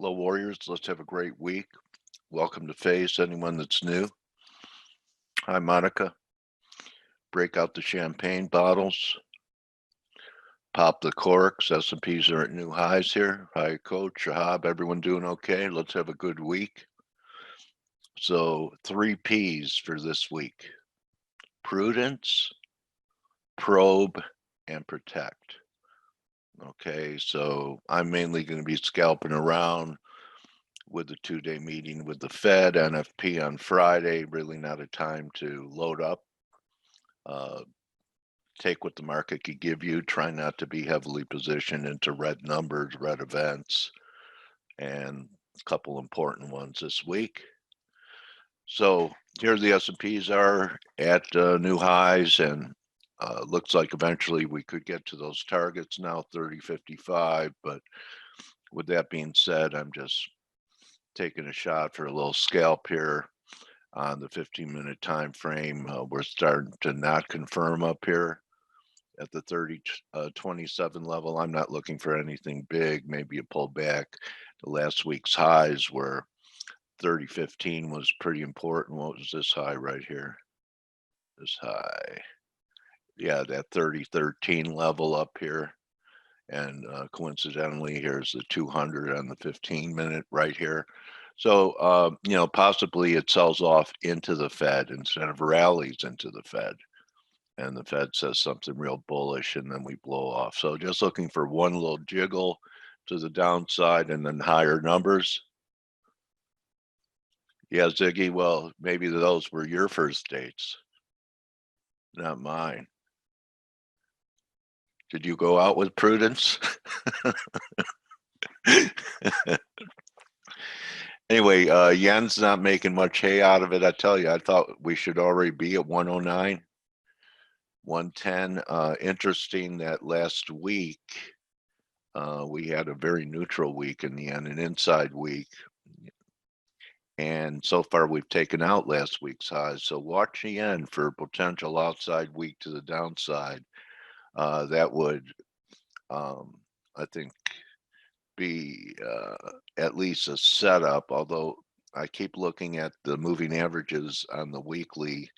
Hello, Warriors. Let's have a great week. Welcome to Face, anyone that's new. Hi, Monica. Break out the champagne bottles. Pop the corks. S&Ps are at new highs here. Hi, Coach, Shahab. Everyone doing okay? Let's have a good week. So, 3 Ps for this week. Prudence, probe, and protect. Okay, so I'm mainly going to be scalping around with the 2-day meeting with the Fed, NFP on Friday. Really not a time to load up. Take what the market could give you. Try not to be heavily positioned into red numbers, red events, and a couple important ones this week. So here the S&Ps are at new highs, and looks like eventually we could get to those targets now, 30.55. But with that being said, I'm just taking a shot for a little scalp here on the 15-minute time frame. We're starting to not confirm up here at the 30.27 level. I'm not looking for anything big, maybe a pullback. The last week's highs were 30.15 was pretty important. What was this high right here? This high. Yeah, that 30.13 level up here. And coincidentally, here's the 200 on the 15-minute right here. So, possibly it sells off into the Fed instead of rallies into the Fed. And the Fed says something real bullish and then we blow off. So just looking for one little jiggle to the downside and then higher numbers. Yeah, Ziggy, well, maybe those were your first dates, not mine. Did you go out with Prudence? Anyway, yen's not making much hay out of it. I tell you, I thought we should already be at 109, 110. Interesting that last week we had a very neutral week in the end, an inside week. And so far we've taken out last week's highs. So watch the end for a potential outside week to the downside. That would, I think, be at least a setup, although I keep looking at the moving averages on the weekly.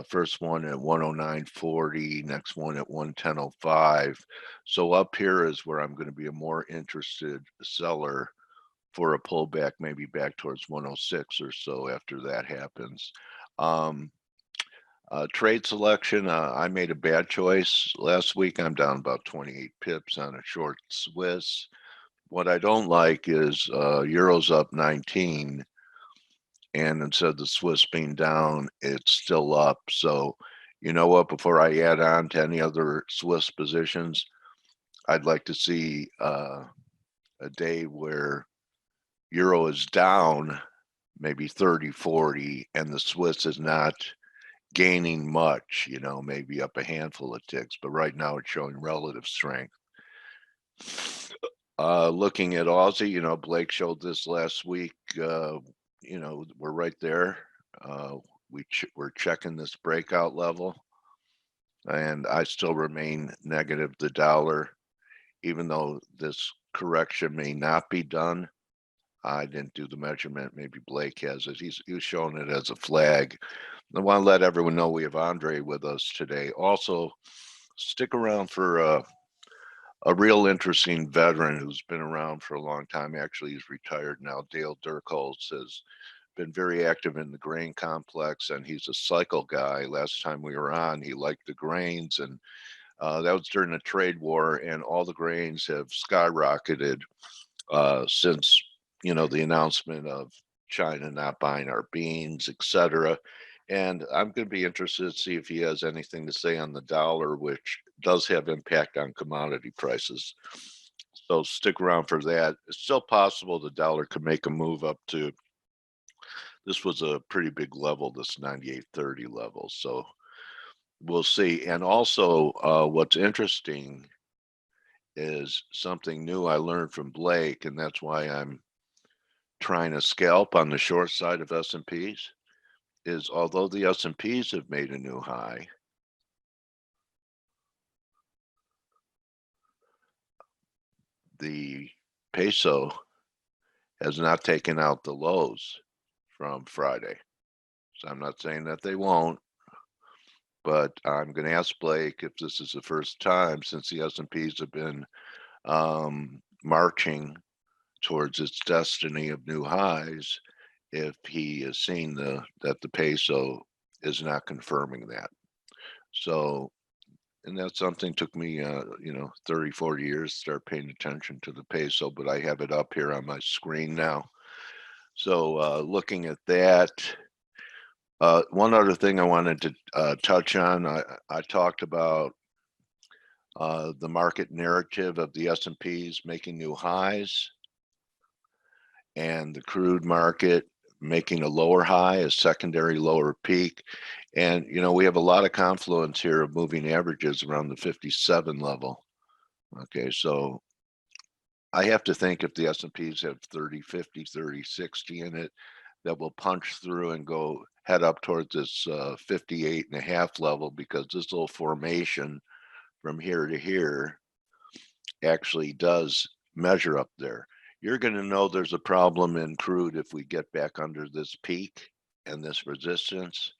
First one at 109.40, next one at 110.05. So up here is where I'm going to be a more interested seller for a pullback, maybe back towards 106 or so after that happens. Trade selection, I made a bad choice last week. I'm down about 28 pips on a short Swiss. What I don't like is Euro's up 19, and instead of the Swiss being down, it's still up. So, you know what, before I add on to any other Swiss positions, I'd like to see a day where Euro is down maybe 30, 40, and the Swiss is not gaining much, maybe up a handful of ticks, but right now it's showing relative strength. Looking at Aussie, Blake showed this last week, we're right there. We're checking this breakout level, and I still remain negative the dollar, even though this correction may not be done. I didn't do the measurement. Maybe Blake has it. He's showing it as a flag. I want to let everyone know we have Andre with us today. Also, stick around for a real interesting veteran who's been around for a long time. Actually, he's retired now. Dale Pinkert has been very active in the grain complex, and he's a cycle guy. Last time we were on, he liked the grains, and that was during the trade war, and all the grains have skyrocketed since the announcement of China not buying our beans, etc. And I'm going to be interested to see if he has anything to say on the dollar, which does have impact on commodity prices. So stick around for that. It's still possible the dollar could make a move up to, this was a pretty big level, this 98.30 level. So we'll see. And also what's interesting is something new I learned from Blake, and that's why I'm trying to scalp on the short side of S&Ps, is although the S&Ps have made a new high, the peso has not taken out the lows from Friday. So I'm not saying that they won't, but I'm going to ask Blake if this is the first time since the S&Ps have been marching towards its destiny of new highs, if he is seeing that the peso is not confirming that. So, and that's something took me, 30, 40 years to start paying attention to the peso, but I have it up here on my screen now. So looking at that, one other thing I wanted to touch on, I talked about the market narrative of the S&Ps making new highs and the crude market making a lower high, a secondary lower peak. And, we have a lot of confluence here of moving averages around the 57 level. Okay, so I have to think if the S&Ps have 30, 50, 30, 60 in it, that will punch through and go head up towards this 58.5 level, because this little formation from here to here actually does measure up there. You're going to know there's a problem in crude if we get back under this peak and this resistance.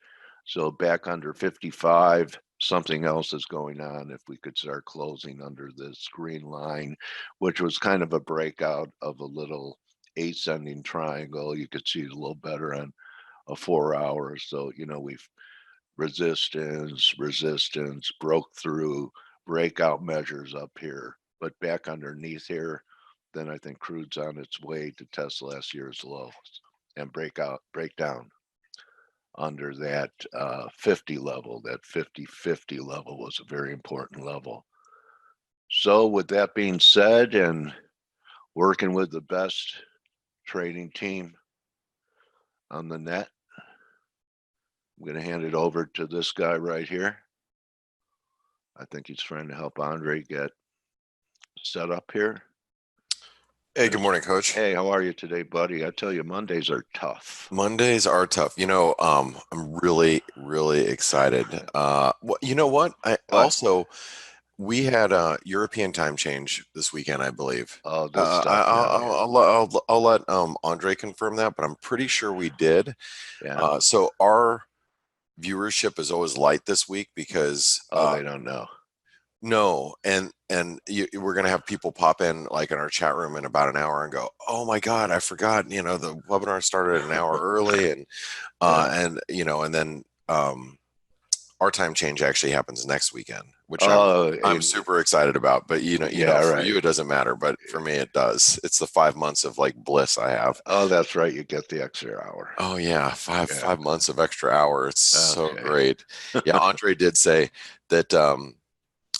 So back under 55, something else is going on if we could start closing under this green line, which was kind of a breakout of a little ascending triangle. You could see it a little better on a 4 hour. So, we've resistance, broke through, breakout measures up here, but back underneath here, then I think crude's on its way to test last year's lows and break down under that 50 level. That 50-50 level was a very important level. So with that being said, and working with the best trading team on the net, I'm going to hand it over to this guy right here. I think he's trying to help Andre get set up here. Hey, good morning, Coach. Hey, how are you today, buddy? I tell you, Mondays are tough. Mondays are tough. I'm really, really excited. You know what? We had a European time change this weekend, I believe. Oh, this stuff. I'll let Andre confirm that, but I'm pretty sure we did. Yeah. So our viewership is always light this week because they don't know. No, and we're gonna have people pop in like in our chat room in about an hour and go, "Oh my God, I forgot! The webinar started an hour early," and then our time change actually happens next weekend, which I'm super excited about. But for you it doesn't matter, but for me it does. It's the 5 months of like bliss I have. Oh, that's right. You get the extra hour. Oh yeah, 5 months of extra hour. It's so great. Yeah, Andre did say that.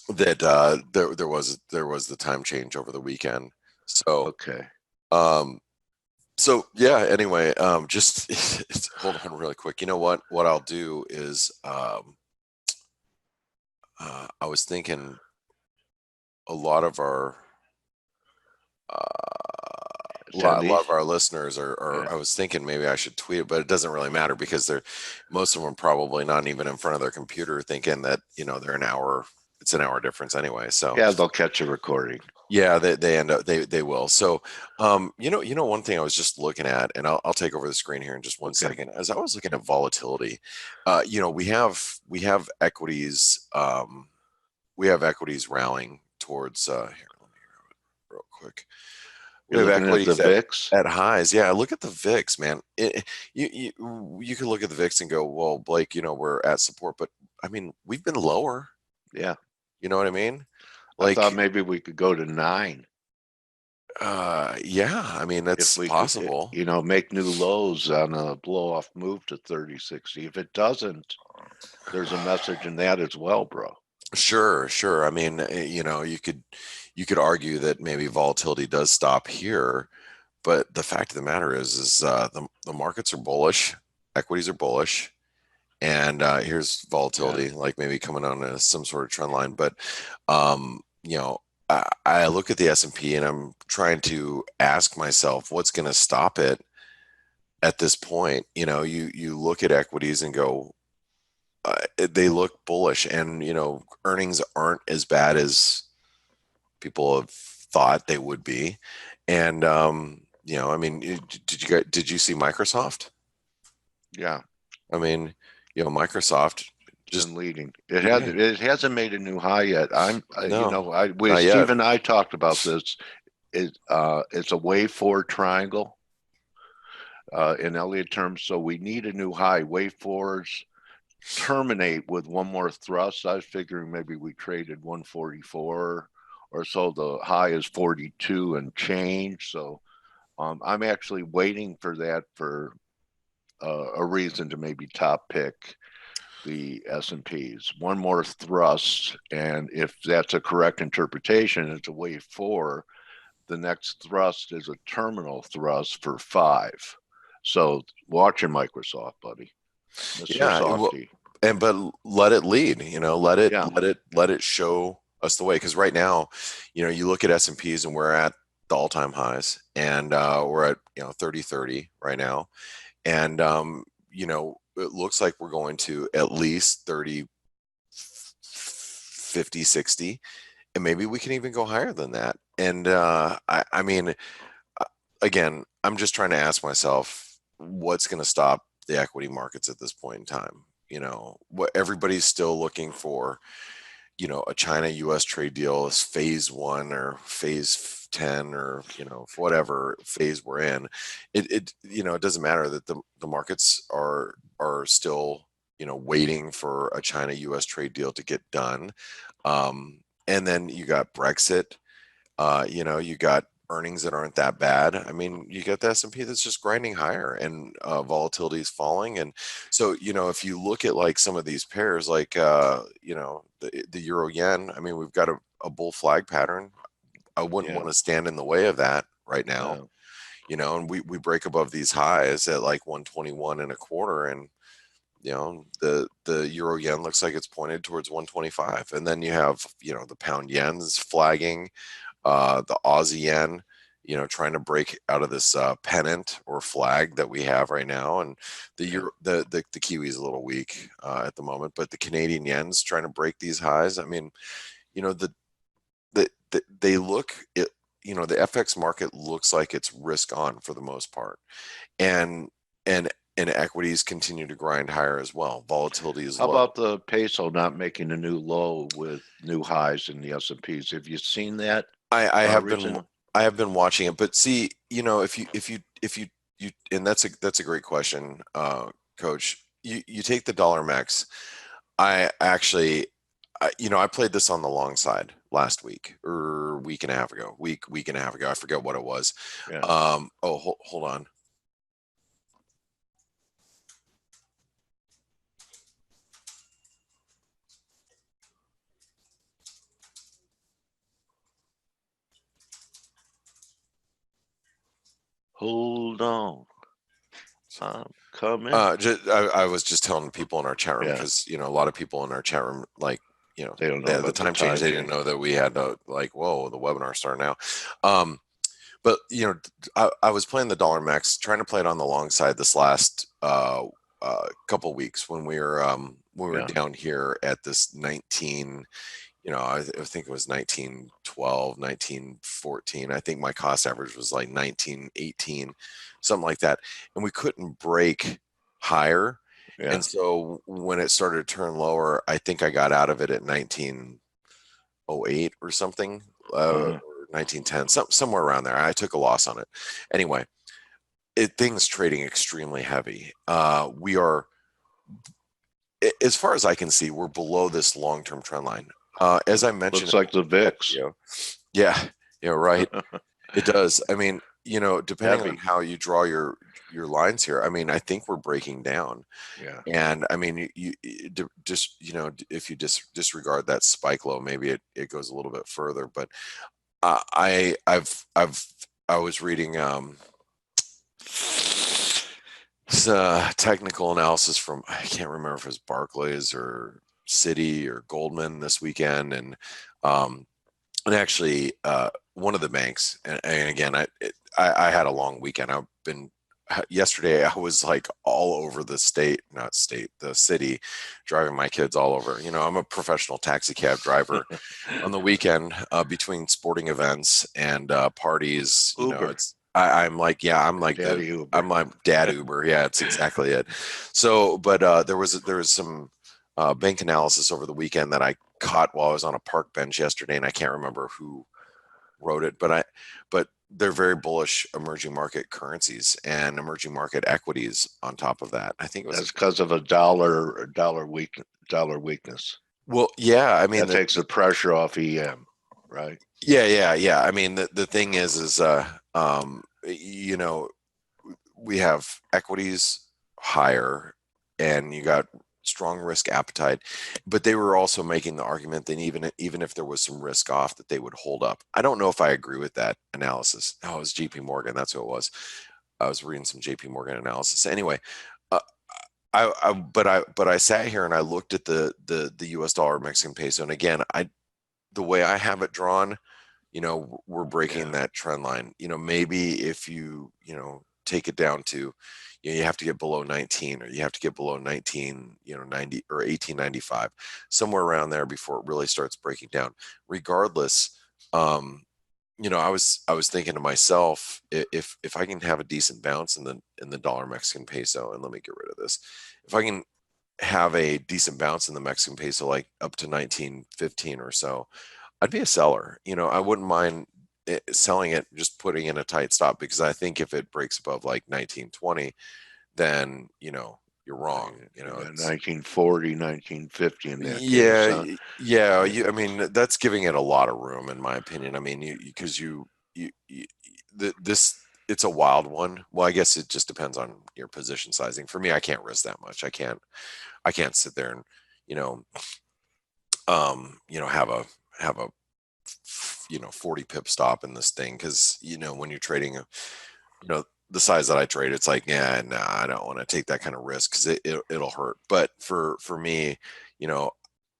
There was the time change over the weekend. So so yeah, anyway, just hold on really quick. You know what I'll do is I was thinking a lot of our a lot of our listeners are I was thinking maybe I should tweet it, but it doesn't really matter because most of them are probably not even in front of their computer thinking that they're an hour. It's an hour difference anyway. So yeah, they'll catch a recording. Yeah, they end up they will. So one thing I was just looking at, and I'll take over the screen here in just one second. As I was looking at volatility, we have equities rallying towards here. Let me real quick. We have equities at the VIX at highs. Yeah, look at the VIX, man. You can look at the VIX and go, well, Blake, we're at support, but I mean, we've been lower. Yeah. You know what I mean? I thought maybe we could go to 9. Yeah, I mean, that's possible. Could, make new lows on a blow-off move to 30-60. If it doesn't, there's a message in that as well, bro. Sure. I mean, you could argue that maybe volatility does stop here, but the fact of the matter is the markets are bullish, equities are bullish, and here's volatility, like maybe coming on some sort of trend line. But I look at the S&P and I'm trying to ask myself what's going to stop it at this point. You look at equities and go, they look bullish, and earnings aren't as bad as people have thought they would be, and you know, I mean, did you see Microsoft? Yeah, I mean, you know, Microsoft just, been leading. yeah, It hasn't made a new high yet. You no, know, with not yet. Steve and I talked about this. It's a wave 4 triangle in Elliott terms. So we need a new high. Wave 4s terminate with one more thrust. I was figuring maybe we traded 144 or so. The high is 42 and change. So I'm actually waiting for that for a reason to maybe top pick the S&Ps. One more thrust, and if that's a correct interpretation, it's a wave 4. The next thrust is a terminal thrust for 5. So watch your Microsoft, buddy, Mr. Yeah, Softy. but let it lead, you know, Yeah, let it show us the way. Because right now, you know, you look at S&Ps and we're at the all-time highs, and we're at, you know, 30-30 right now. And you know, it looks like we're going to at least 30, 50, 60, and maybe we can even go higher than that. And I mean, again, I'm just trying to ask myself, what's going to stop the equity markets at this point in time? You know, what everybody's still looking for, you know, a China US trade deal is phase 1 or phase 10, or, you know, whatever phase we're in. It you know, it doesn't matter that the markets are still, you know, waiting for a China US trade deal to get done. And then you got Brexit, you know, you got earnings that aren't that bad. I mean, you get the S&P that's just grinding higher, and volatility is falling. And so, you know, if you look at like some of these pairs, like, you know, the euro yen, I mean, we've got a bull flag pattern. I wouldn't yeah, want to stand in the way of that right now, no, you know, and we break above these highs at like 121 and a quarter. And, you know, the euro yen looks like it's pointed towards 125. And then you have, you know, the pound yen's flagging, the Aussie yen, you know, trying to break out of this pennant or flag that we have right now. And the yeah. Euro, the Kiwi is a little weak at the moment, but the Canadian yen's trying to break these highs. I mean, you know, they look it. You know, the FX market looks like it's risk on for the most part, and and and equities continue to grind higher as well. Volatility is How low. about the peso not making a new low with new highs in the S&Ps? Have you seen that I have been recently? I have been watching it, but see, you know, and that's a great question, Coach. You take the dollar max. I actually, you know, I played this on the long side last week or week and a half ago, week and a half ago. I forget what it was. Yeah. Oh, hold on. Hold on. I'm coming. I was just telling people in our chat room, Yeah. because, you know, a lot of people in our chat room, like, you know, They don't know the about the time change, time they didn't change. know that we had to, like, whoa, the webinar starting now. Um, but, you know, I was playing the dollar max, trying to play it on the long side this last couple weeks when we were Yeah. down here at this 19. You know, I think it was 1912, 1914. I think my cost average was like 1918, something like that. And we couldn't break higher. Yeah. And so when it started to turn lower, I think I got out of it at 1908 or something, Uh-huh. or 1910, somewhere around there. I took a loss on it. Anyway, things trading extremely heavy. We are, as far as I can see, we're below this long-term trend line. As I mentioned Looks in like the that VIX. video, yeah, yeah, right. It does. I mean, you know, depending on Heavy. how you draw your lines here, I mean, I think we're breaking down. Yeah. And I mean, just, you know, if you disregard that spike low, maybe it goes a little bit further. But I've I was reading technical analysis from, I can't remember if it was Barclays or Citi or Goldman this weekend, and actually one of the banks, and again, I had a long weekend. I've been yesterday. I was like all over the the city, driving my kids all over. You know, I'm a professional taxi cab driver. On the weekend, between sporting events and parties, you know, Uber. I'm like, yeah, I'm like Daddy Uber. I'm like dad Uber. Yeah, it's exactly it. So, but there was some bank analysis over the weekend that I caught while I was on a park bench yesterday, and I can't remember who wrote it, but they're very bullish emerging market currencies and emerging market equities on top of that. I think it was That's because of a dollar weakness. well, yeah. I mean, That takes the pressure off EM, right? yeah. I mean, the thing is, you know, we have equities higher, and you got strong risk appetite, but they were also making the argument that even if there was some risk off, that they would hold up. I don't know if I agree with that analysis. Oh, it was JP Morgan. That's who it was. I was reading some JP Morgan analysis. Anyway, uh, but I sat here and I looked at the US dollar Mexican peso, and again, the way I have it drawn, we're breaking that trend line. Maybe if take it down to, you have to get below 19, or you have to get below 19, 90 or 1895, somewhere around there before it really starts breaking down. Regardless, I was thinking to myself, if I can have a decent bounce in the dollar Mexican peso, and let me get rid of this, if I can have a decent bounce in the Mexican peso, like up to 1915 or so, I'd be a seller. I wouldn't mind selling it, just putting in a tight stop, because I think if it breaks above like 1920, then you're wrong. 1940, 1950 in that case, Yeah, huh? yeah. I mean, that's giving it a lot of room, in my opinion. I mean, because this, it's a wild one. Well, I guess it just depends on your position sizing. For me, I can't risk that much. I can't sit there and you know have a 40 pip stop in this thing, because when you're trading the size that I trade, it's like, yeah, nah, I don't want to take that kind of risk, because it'll hurt. But for me,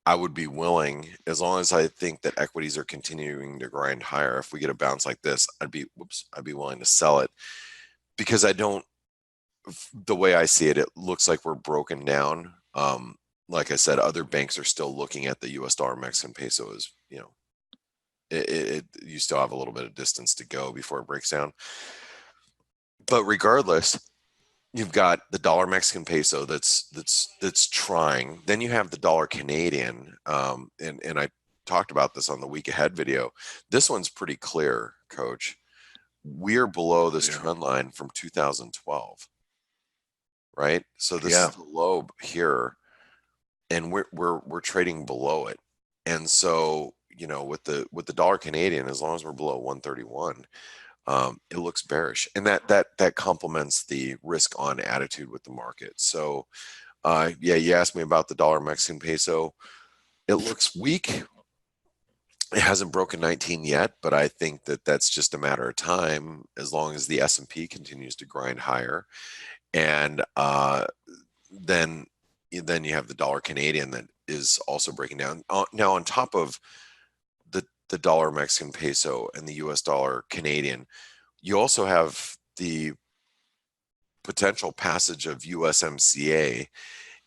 I would be willing, as long as I think that equities are continuing to grind higher. If we get a bounce like this, I'd be willing to sell it, because the way I see it, it looks like we're broken down. Like I said, other banks are still looking at the US dollar Mexican peso as, you still have a little bit of distance to go before it breaks down. But regardless, you've got the dollar Mexican peso that's trying. Then you have the dollar Canadian, and I talked about this on the week ahead video. This one's pretty clear, Coach. We're below this trend line from 2012, right? So this is the low here, and we're trading below it. And so with the dollar Canadian, as long as we're below 131, it looks bearish, and that complements the risk on attitude with the market. So yeah, you asked me about the dollar Mexican peso. It looks weak. It hasn't broken 19 yet, but I think that that's just a matter of time, as long as the S&P continues to grind higher. And then you have the dollar Canadian that is also breaking down. Now, on top of the dollar Mexican peso and the US dollar Canadian, you also have the potential passage of USMCA.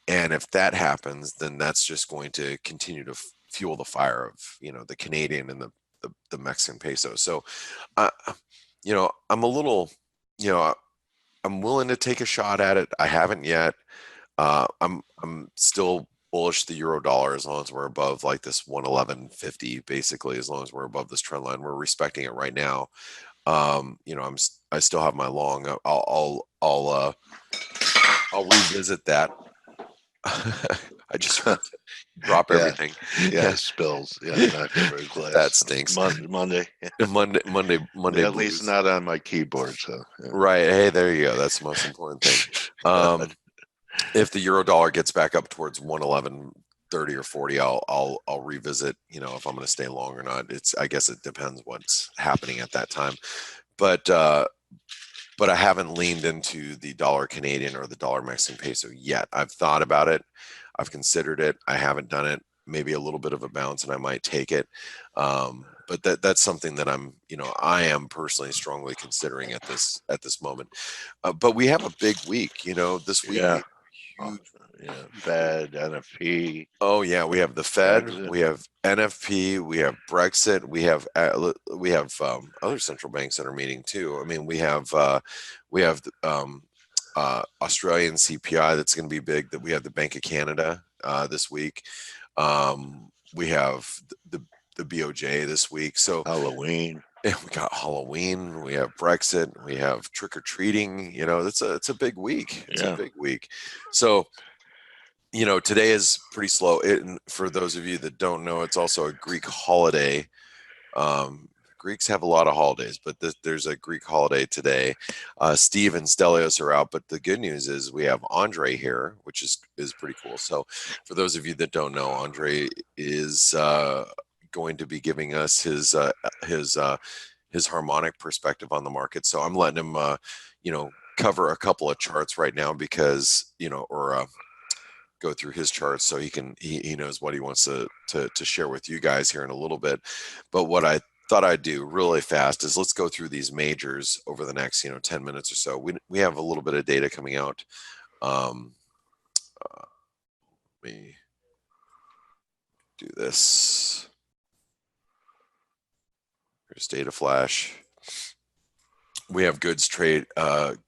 And if that happens, then that's just going to continue to fuel the fire of, the Canadian and the Mexican peso. So, I'm a little, I'm willing to take a shot at it. I haven't yet. I'm still bullish the euro dollar, as long as we're above like this 111.50, basically, as long as we're above this trend line. We're respecting it right now. I still have my long. I'll revisit that. I just drop everything. Yeah, spills. Yeah, not favorite glass. That stinks. Monday. Monday. At least not on my keyboard. So right. Hey, there you go. That's the most important thing. If the euro dollar gets back up towards 111.30 or 40, I'll revisit, if I'm going to stay long or not. I guess it depends what's happening at that time. But I haven't leaned into the dollar Canadian or the dollar Mexican peso yet. I've thought about it. I've considered it. I haven't done it. Maybe a little bit of a bounce and I might take it. But that's something that I am personally strongly considering at this moment. But we have a big week, this week. Yeah. huge. Yeah, Fed, NFP, Oh yeah, we have the Fed, Brexit. we have NFP, we have Brexit, we have other central banks that are meeting too. I mean, we have Australian CPI that's going to be big. That we have the Bank of Canada this week. We have the BOJ this week. So Halloween. we got Halloween, we have Brexit, we have trick or treating. You know, it's a big week. It's a Yeah. big week. So today is pretty slow. And for those of you that don't know, it's also a Greek holiday. Greeks have a lot of holidays, but there's a Greek holiday today. Steve and Stelios are out, but the good news is we have Andre here, which is pretty cool. So for those of you that don't know, Andre is going to be giving us his harmonic perspective on the market. So I'm letting him, cover a couple of charts right now because, or go through his charts so he knows what he wants to share with you guys here in a little bit. But what I thought I'd do really fast is let's go through these majors over the next 10 minutes or so. We have a little bit of data coming out. Let me do this. Here's data flash. We have goods trade balance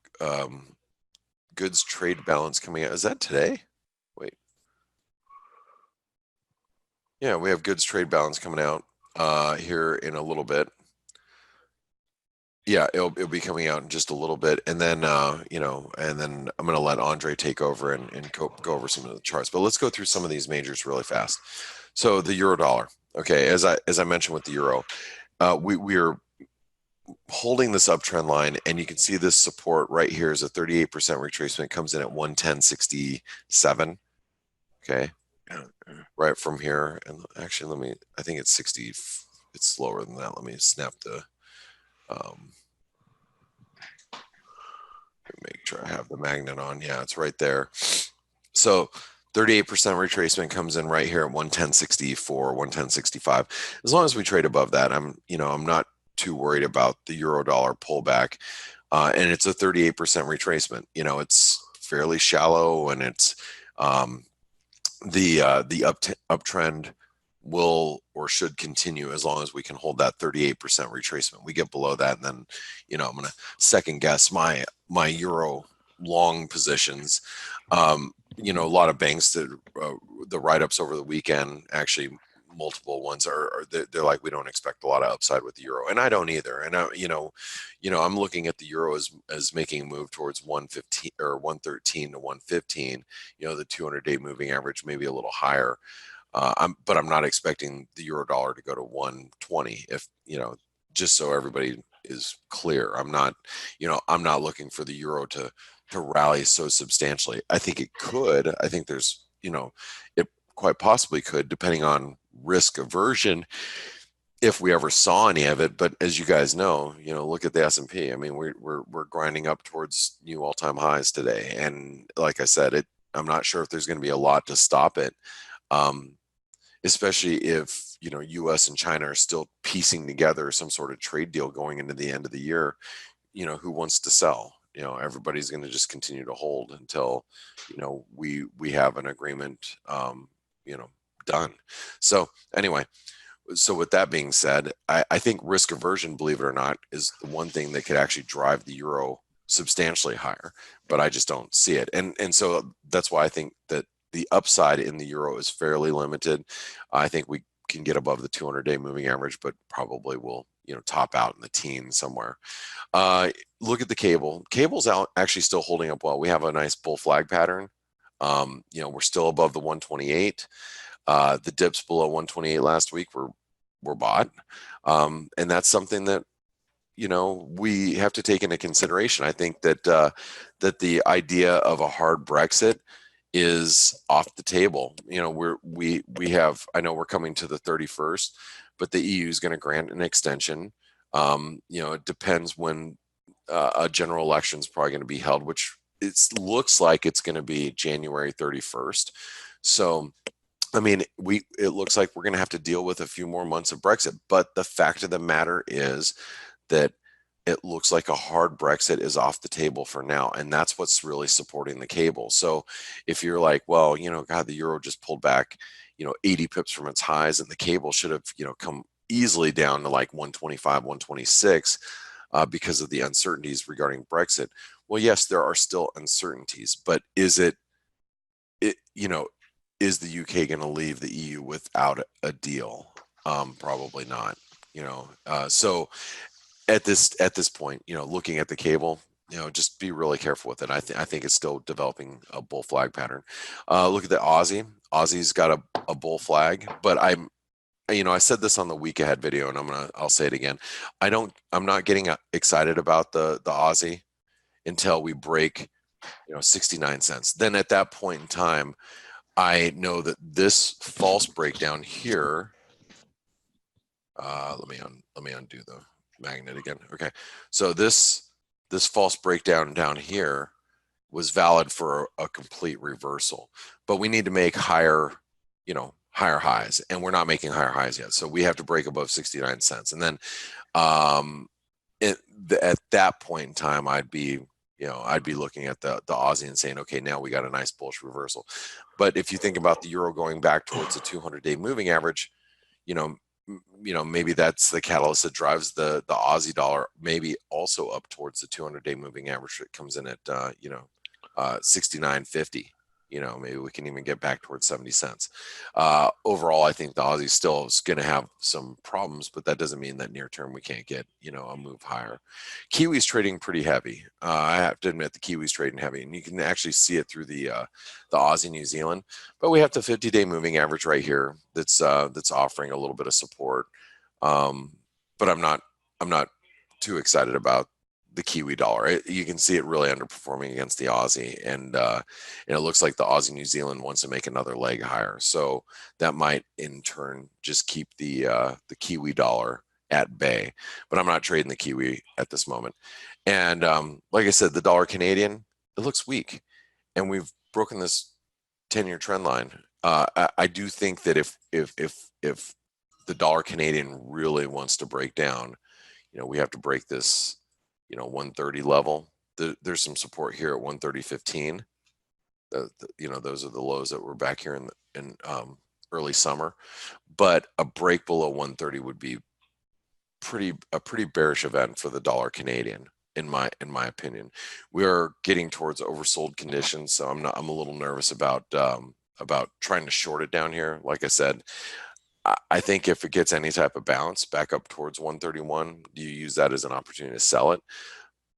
coming out. Is that today? Wait. Yeah, we have goods trade balance coming out here in a little bit. Yeah, it'll be coming out in just a little bit, and then and then I'm going to let Andre take over and go over some of the charts. But let's go through some of these majors really fast. So the euro dollar. Okay, as I mentioned with the euro, we are holding this uptrend line, and you can see this support right here is a 38% retracement. Comes in at 110.67. Okay, right from here, and actually I think it's 60. It's slower than that. Let me snap the. Make sure I have the magnet on. Yeah, it's right there. So 38% retracement comes in right here at 110.64, 110.65. As long as we trade above that, I'm not too worried about the euro dollar pullback. And it's a 38% retracement. It's fairly shallow, and it's the uptrend will or should continue as long as we can hold that 38% retracement. We get below that, and then I'm going to second guess my euro long positions. A lot of banks that the write-ups over the weekend, actually multiple ones they're like, we don't expect a lot of upside with the euro, and I don't either. And I'm looking at the euro as making a move towards 115 or 113 to 115. The 200-day moving average maybe a little higher. But I'm not expecting the euro dollar to go to 120. If just so everybody is clear, I'm not looking for the euro to rally so substantially. I think it could. I think there's it quite possibly could, depending on risk aversion, if we ever saw any of it. But as you guys know, look at the S&P. I mean, we're grinding up towards new all-time highs today, and like I said, I'm not sure if there's going to be a lot to stop it. Especially if U.S. and China are still piecing together some sort of trade deal going into the end of the year. Who wants to sell? Everybody's going to just continue to hold until we have an agreement done. So anyway, so with that being said, I think risk aversion, believe it or not, is the one thing that could actually drive the euro substantially higher, but I just don't see it. And so that's why I think that the upside in the euro is fairly limited. I think we can get above the 200-day moving average, but probably will top out in the teens somewhere. Look at the cable. Cable's out actually still holding up well. We have a nice bull flag pattern. We're still above the 128. The dips below 128 last week were bought, and that's something that we have to take into consideration. I think that that the idea of a hard Brexit is off the table. We have, I know we're coming to the 31st, but the EU is going to grant an extension. It depends when a general election is probably going to be held, which it looks like it's going to be January 31st. So, I mean, it looks like we're going to have to deal with a few more months of Brexit. But the fact of the matter is that it looks like a hard Brexit is off the table for now, and that's what's really supporting the cable. So if you're like, well, God, the euro just pulled back, 80 pips from its highs, and the cable should have, come easily down to like 125, 126 because of the uncertainties regarding Brexit. Well, yes, there are still uncertainties, but is is the UK going to leave the EU without a deal? Probably not. So at this point, looking at the cable, just be really careful with it. I think it's still developing a bull flag pattern. Look at the Aussie. Aussie's got a bull flag, but I said this on the week ahead video, and I'll say it again. I'm not getting excited about the Aussie until we break 69 cents. Then at that point in time, I know that this false breakdown here. Let me undo the magnet again. Okay, so this false breakdown down here was valid for a complete reversal, but we need to make higher highs, and we're not making higher highs yet. So we have to break above 69 cents, and then at that point in time, I'd be looking at the Aussie and saying, okay, now we got a nice bullish reversal. But if you think about the euro going back towards the 200-day moving average, maybe that's the catalyst that drives the Aussie dollar maybe also up towards the 200-day moving average that comes in at 69.50. Maybe we can even get back towards 70 cents. Overall, I think the Aussie still is going to have some problems, but that doesn't mean that near term we can't get a move higher. Kiwi's trading pretty heavy. I have to admit the Kiwi's trading heavy, and you can actually see it through the Aussie New Zealand. But we have the 50-day moving average right here that's offering a little bit of support. But I'm not too excited about the Kiwi dollar. You can see it really underperforming against the Aussie, and it looks like the Aussie New Zealand wants to make another leg higher. So that might in turn just keep the Kiwi dollar at bay. But I'm not trading the Kiwi at this moment. And like I said, the dollar Canadian, it looks weak, and we've broken this 10-year trend line. I do think that if the dollar Canadian really wants to break down, we have to break this 130 level. There's some support here at 130.15. Those are the lows that were back here in early summer, but a break below 130 would be a pretty bearish event for the dollar Canadian, in my opinion. We are getting towards oversold conditions, so I'm a little nervous about trying to short it down here. Like I said, I think if it gets any type of bounce back up towards 131, you use that as an opportunity to sell it.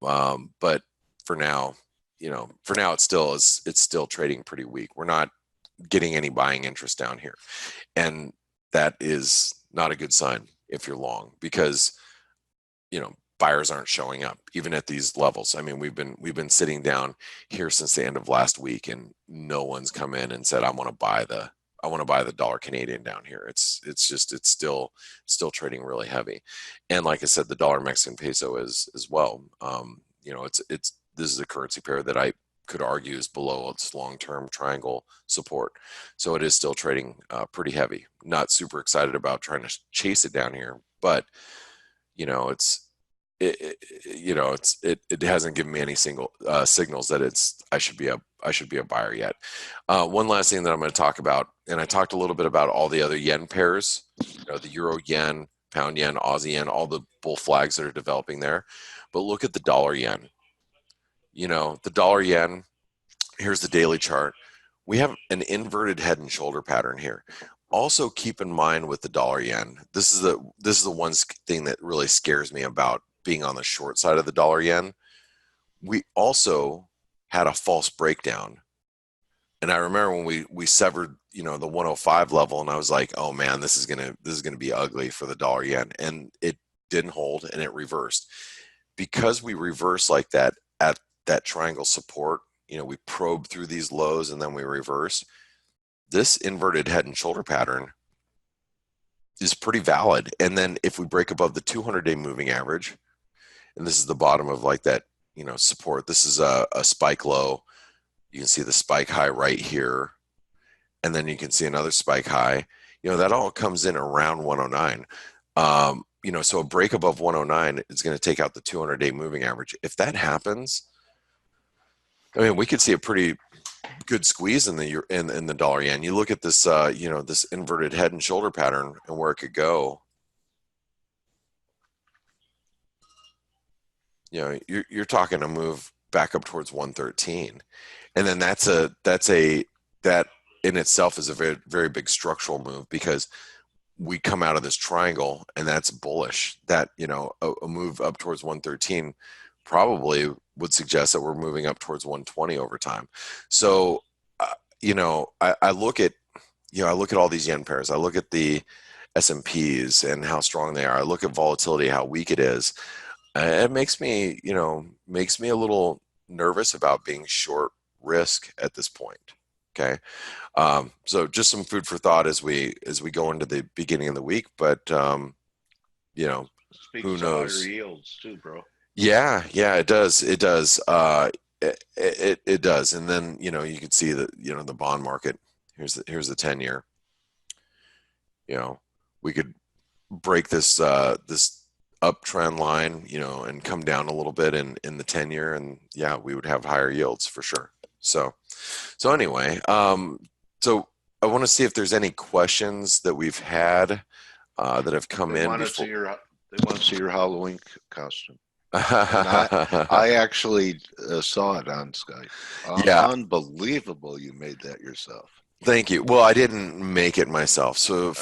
But for now, it's still trading pretty weak. We're not getting any buying interest down here, and that is not a good sign if you're long, because buyers aren't showing up even at these levels. I mean, we've been sitting down here since the end of last week, and no one's come in and said, I want to buy the dollar Canadian down here. It's still trading really heavy. And like I said, the dollar Mexican peso is as well. This is a currency pair that I could argue is below its long-term triangle support. So it is still trading pretty heavy. Not super excited about trying to chase it down here, but it hasn't given me any signals that I should be a buyer yet. One last thing that I'm going to talk about, and I talked a little bit about all the other yen pairs, the euro yen, pound yen, Aussie yen, all the bull flags that are developing there. But look at the dollar yen. The dollar yen, here's the daily chart. We have an inverted head and shoulder pattern here. Also keep in mind with the dollar yen, this is the one thing that really scares me about being on the short side of the dollar yen. We also had a false breakdown. And I remember when we severed, the 105 level, and I was like, oh man, this is gonna be ugly for the dollar yen. And it didn't hold, and it reversed. Because we reversed like that at that triangle support, we probe through these lows and then we reverse. This inverted head and shoulder pattern is pretty valid. And then if we break above the 200-day moving average, and this is the bottom of like that, support, this is a spike low. You can see the spike high right here. And then you can see another spike high. That all comes in around 109. so a break above 109 is going to take out the 200-day moving average. If that happens, I mean, we could see a pretty good squeeze in the dollar yen. You look at this, this inverted head and shoulder pattern and where it could go. You're talking a move back up towards 113, and then that in itself is a very, very big structural move, because we come out of this triangle and that's bullish. That a move up towards 113 probably would suggest that we're moving up towards 120 over time. So I look at all these yen pairs. I look at the S&Ps and how strong they are. I look at volatility, how weak it is. It makes me a little nervous about being short risk at this point. Okay. So just some food for thought as we go into the beginning of the week, but who knows? Higher yields too, bro. Yeah, it does. It does. It does. And then, you can see that, the bond market, here's the 10-year, we could break this uptrend line, and come down a little bit in the 10-year, and yeah, we would have higher yields for sure. So anyway, so I want to see if there's any questions that we've had that have come in before. They want to see your Halloween costume. I actually saw it on Skype. Yeah. Unbelievable you made that yourself. Thank you. Well, I didn't make it myself. So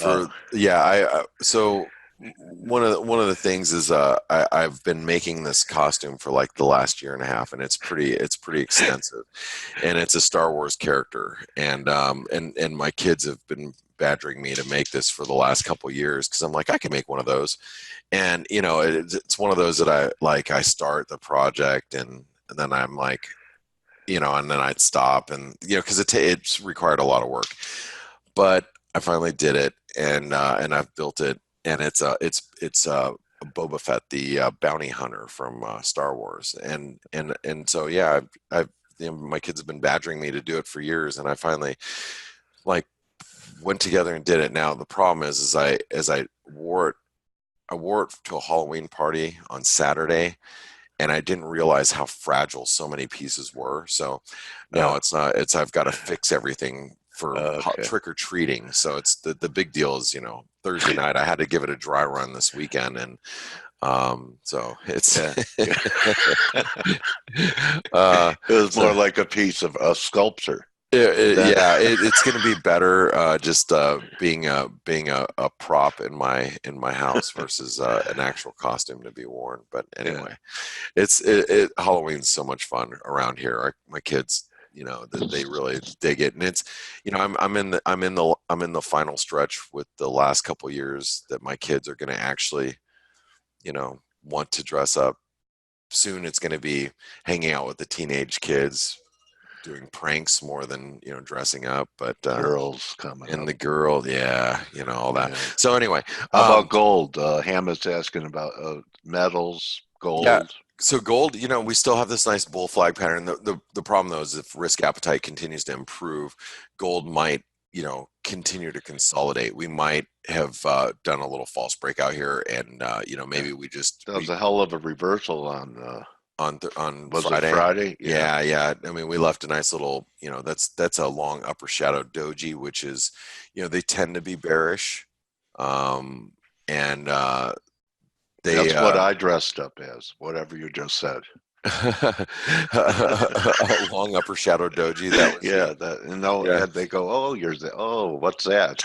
so one of the things is I've been making this costume for like the last year and a half, and it's pretty extensive, and it's a Star Wars character, and my kids have been badgering me to make this for the last couple of years, because I'm like, I can make one of those, and it's one of those that I start the project and then I'm like, and then I'd stop, and because it's required a lot of work, but I finally did it, and I've built it. And it's Boba Fett, the bounty hunter from Star Wars, and so yeah, I've my kids have been badgering me to do it for years, and I finally went together and did it. Now the problem is I wore it to a Halloween party on Saturday, and I didn't realize how fragile so many pieces were. So now I've got to fix everything for trick or treating. So it's the big deal is, Thursday night I had to give it a dry run this weekend, and so it's it was more like a piece of a sculpture. It's going to be better just being a prop in my house versus an actual costume to be worn. But anyway, Halloween's so much fun around here. My kids, they really dig it, and it's I'm in the final stretch with the last couple of years that my kids are going to actually want to dress up. Soon it's going to be hanging out with the teenage kids, doing pranks more than dressing up. But girls coming and up. the girl, all that. So anyway, how about gold? Hama's asking about metals, gold. Yeah. So gold, we still have this nice bull flag pattern. The problem though is if risk appetite continues to improve, gold might, continue to consolidate. We might have done a little false breakout here, and maybe we just that was a hell of a reversal on was Friday. It Friday? Yeah. I mean, we left a nice little, that's a long upper shadow doji, which is, they tend to be bearish, and that's what I dressed up as, whatever you just said. A long upper shadow doji. That was they go, what's that?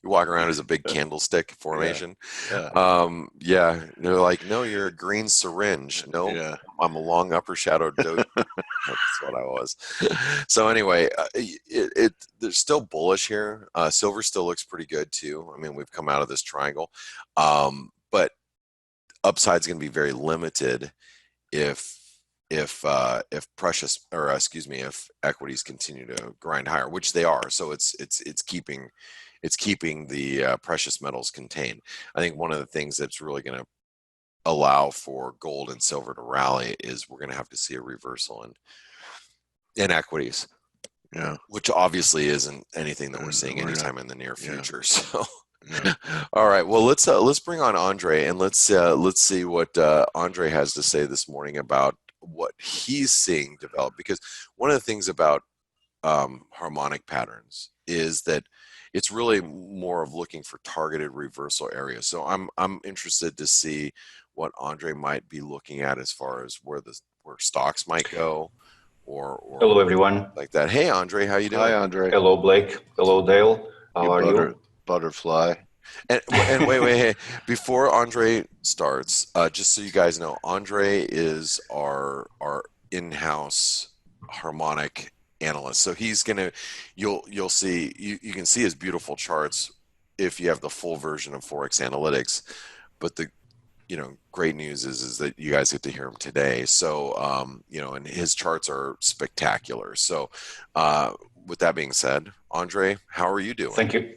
You walk around as a big candlestick formation. Yeah. They're like, no, you're a green syringe. No, I'm a long upper shadow doji. That's what I was. So anyway, they're still bullish here. Silver still looks pretty good too. I mean, we've come out of this triangle, but upside's going to be very limited if equities continue to grind higher, which they are. So it's keeping the precious metals contained. I think one of the things that's really going to allow for gold and silver to rally is we're going to have to see a reversal in equities. Yeah, which obviously isn't anything that we're seeing anytime in the near future. So Yeah. All right. Well, let's bring on Andre and let's see what Andre has to say this morning about what he's seeing develop. Because one of the things about harmonic patterns is that it's really more of looking for targeted reversal areas. So I'm interested to see what Andre might be looking at as far as where stocks might go, or Hello, everyone. like that. Hey, Andre, how you Hi, doing? Andre. Hello, Blake. Hello, Dale. How You are you? butterfly. And wait, hey, before Andre starts, just so you guys know, Andre is our in-house harmonic analyst. So he's gonna, you'll see, you can see his beautiful charts if you have the full version of ForexAnalytix. But the great news is that you guys get to hear him today. So and his charts are spectacular. So with that being said, Andre, how are you doing? Thank you.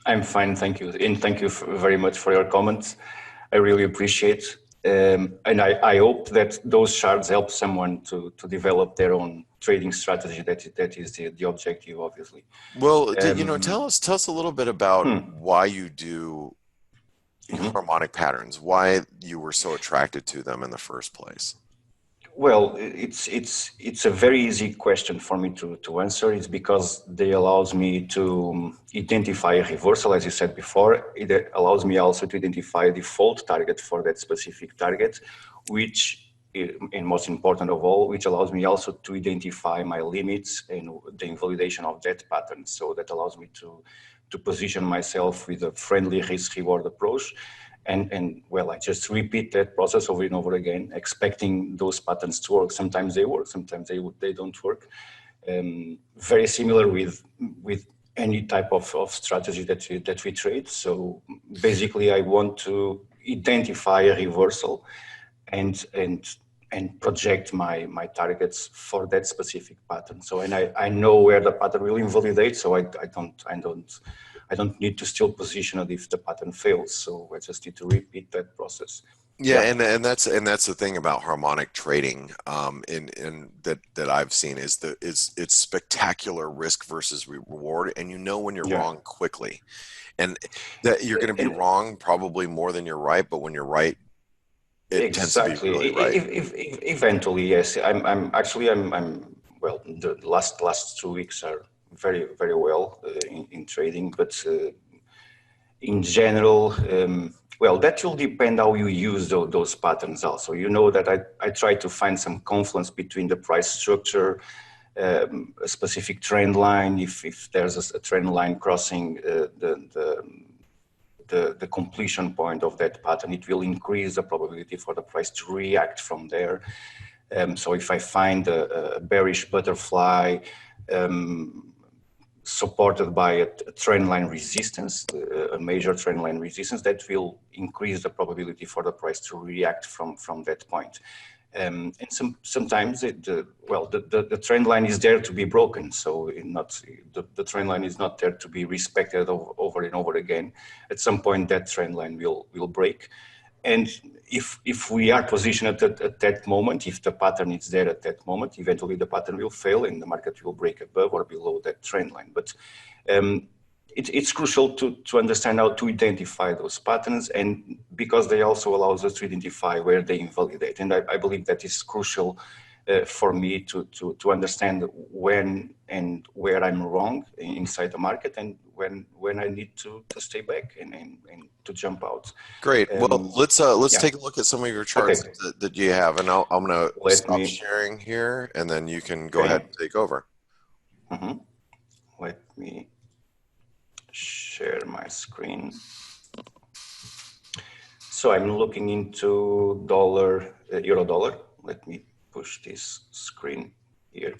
I'm fine, thank you. And thank you very much for your comments. I really appreciate. And I hope that those charts help someone to develop their own trading strategy. That is the objective, obviously. Well, tell us a little bit about why you do harmonic patterns, why you were so attracted to them in the first place. Well, it's a very easy question for me to answer. It's because they allows me to identify a reversal, as you said before. It allows me also to identify a default target for that specific target, which, and most important of all, which allows me also to identify my limits and the invalidation of that pattern. So that allows me to position myself with a friendly risk-reward approach. And well, I just repeat that process over and over again, expecting those patterns to work. Sometimes they work, sometimes they don't work. Very similar with any type of strategy that we trade. So basically, I want to identify a reversal and project my targets for that specific pattern. So I know where the pattern will invalidate. So I don't need to still position it if the pattern fails. So I just need to repeat that process. Yeah, and that's the thing about harmonic trading, in that I've seen is it's spectacular risk versus reward, and when you're wrong quickly, and that you're going to be wrong probably more than you're right, but when you're right, it tends to be really right. Eventually, yes. I'm well. The last 2 weeks are very well in trading, but in general, well, that will depend how you use those patterns. Also, you know that I try to find some confluence between the price structure, a specific trend line. If there's a trend line crossing the completion point of that pattern, it will increase the probability for the price to react from there. So if I find a bearish butterfly supported by a trend line resistance, a major trend line resistance, that will increase the probability for the price to react from that point. And sometimes the trend line is there to be broken. So the trend line is not there to be respected over and over again. At some point, that trend line will break. And if we are positioned at that moment, if the pattern is there at that moment, eventually the pattern will fail and the market will break above or below that trend line. But it's crucial to understand how to identify those patterns, and because they also allows us to identify where they invalidate. And I believe that is crucial for me to understand when and where I'm wrong inside the market, and when I need to stay back and to jump out. Great. Well, let's take a look at some of your charts that you have, and I'm going to stop sharing here, and then you can go ahead and take over. Let me share my screen. So I'm looking into euro dollar. Let me push this screen here.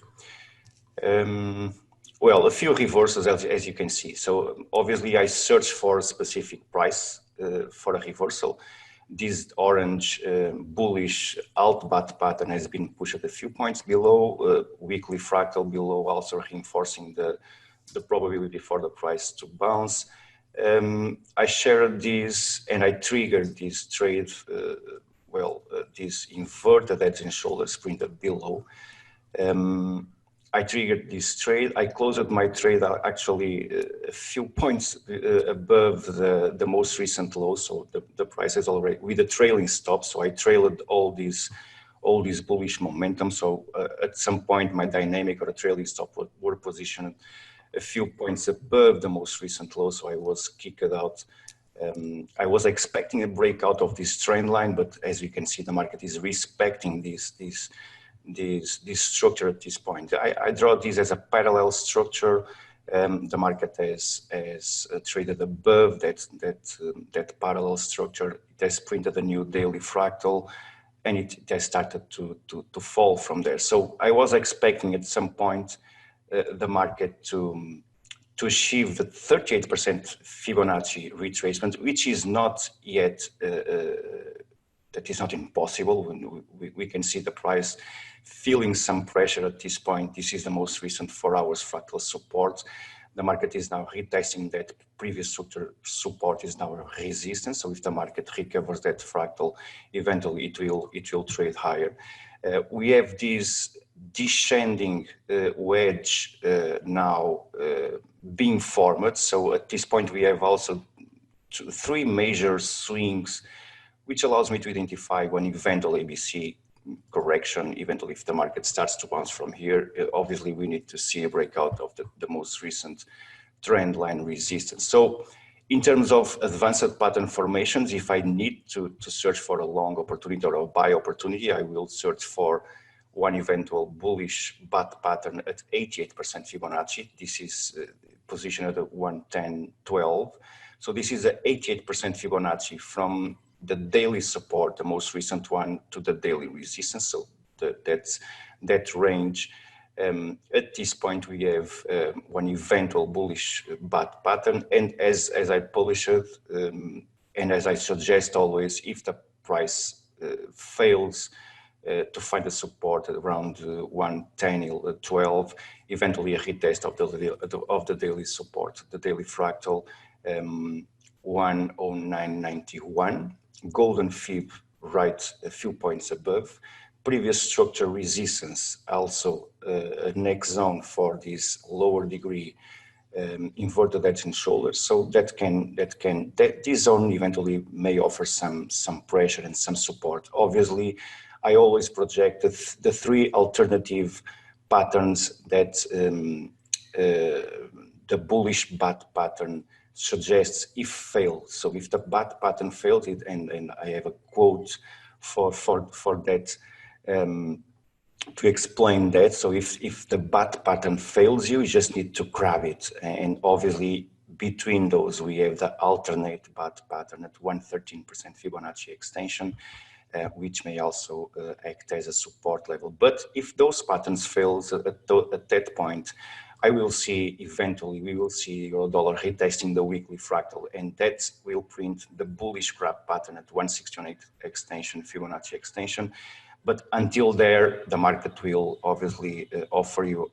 Well, a few reversals as you can see. So obviously I search for a specific price for a reversal. This orange bullish alt-bat pattern has been pushed a few points below, weekly fractal below, also reinforcing the probability for the price to bounce. I shared this and I triggered this trade, this inverted heads and shoulders printed below. I triggered this trade. I closed my trade actually a few points above the most recent low. So the price is already with a trailing stop. So I trailed all these bullish momentum. So at some point, my dynamic or a trailing stop were positioned a few points above the most recent low. So I was kicked out. I was expecting a breakout of this trend line, but as you can see, the market is respecting this structure at this point. I draw this as a parallel structure. The market has traded above that parallel structure. It has printed a new daily fractal, and it has started to fall from there. So I was expecting at some point the market to achieve the 38% Fibonacci retracement, which is not yet, that is not impossible. We can see the price feeling some pressure at this point. This is the most recent 4 hours fractal support. The market is now retesting that previous structure support is now a resistance. So if the market recovers that fractal, eventually it will trade higher. We have this descending wedge now being formed. So at this point, we have also three major swings, which allows me to identify when eventual ABC correction, eventually if the market starts to bounce from here. Obviously, we need to see a breakout of the most recent trend line resistance. So in terms of advanced pattern formations, if I need to search for a long opportunity or a buy opportunity, I will search for one eventual bullish bat pattern at 88% Fibonacci. This is positioned at 110.12. So this is an 88% Fibonacci from the daily support, the most recent one, to the daily resistance. So that's that range. At this point, we have one eventual bullish bat pattern. And as I publish it, and as I suggest always, if the price fails to find a support at around 110.12, eventually a retest of the daily support, the daily fractal 109.91, golden fib right a few points above, previous structure resistance, also a next zone for this lower degree inverted heads and shoulders. So this zone eventually may offer some pressure and some support. Obviously, I always project the three alternative patterns that the bullish bat pattern suggests if failed. So if the bat pattern failed, and I have a quote for that to explain that. So if the bat pattern fails you just need to grab it. And obviously between those, we have the alternate bat pattern at 113% Fibonacci extension, which may also act as a support level. But if those patterns fail at that point, we will see euro dollar retesting the weekly fractal, and that will print the bullish grab pattern at 168 extension, Fibonacci extension. But until there, the market will obviously offer you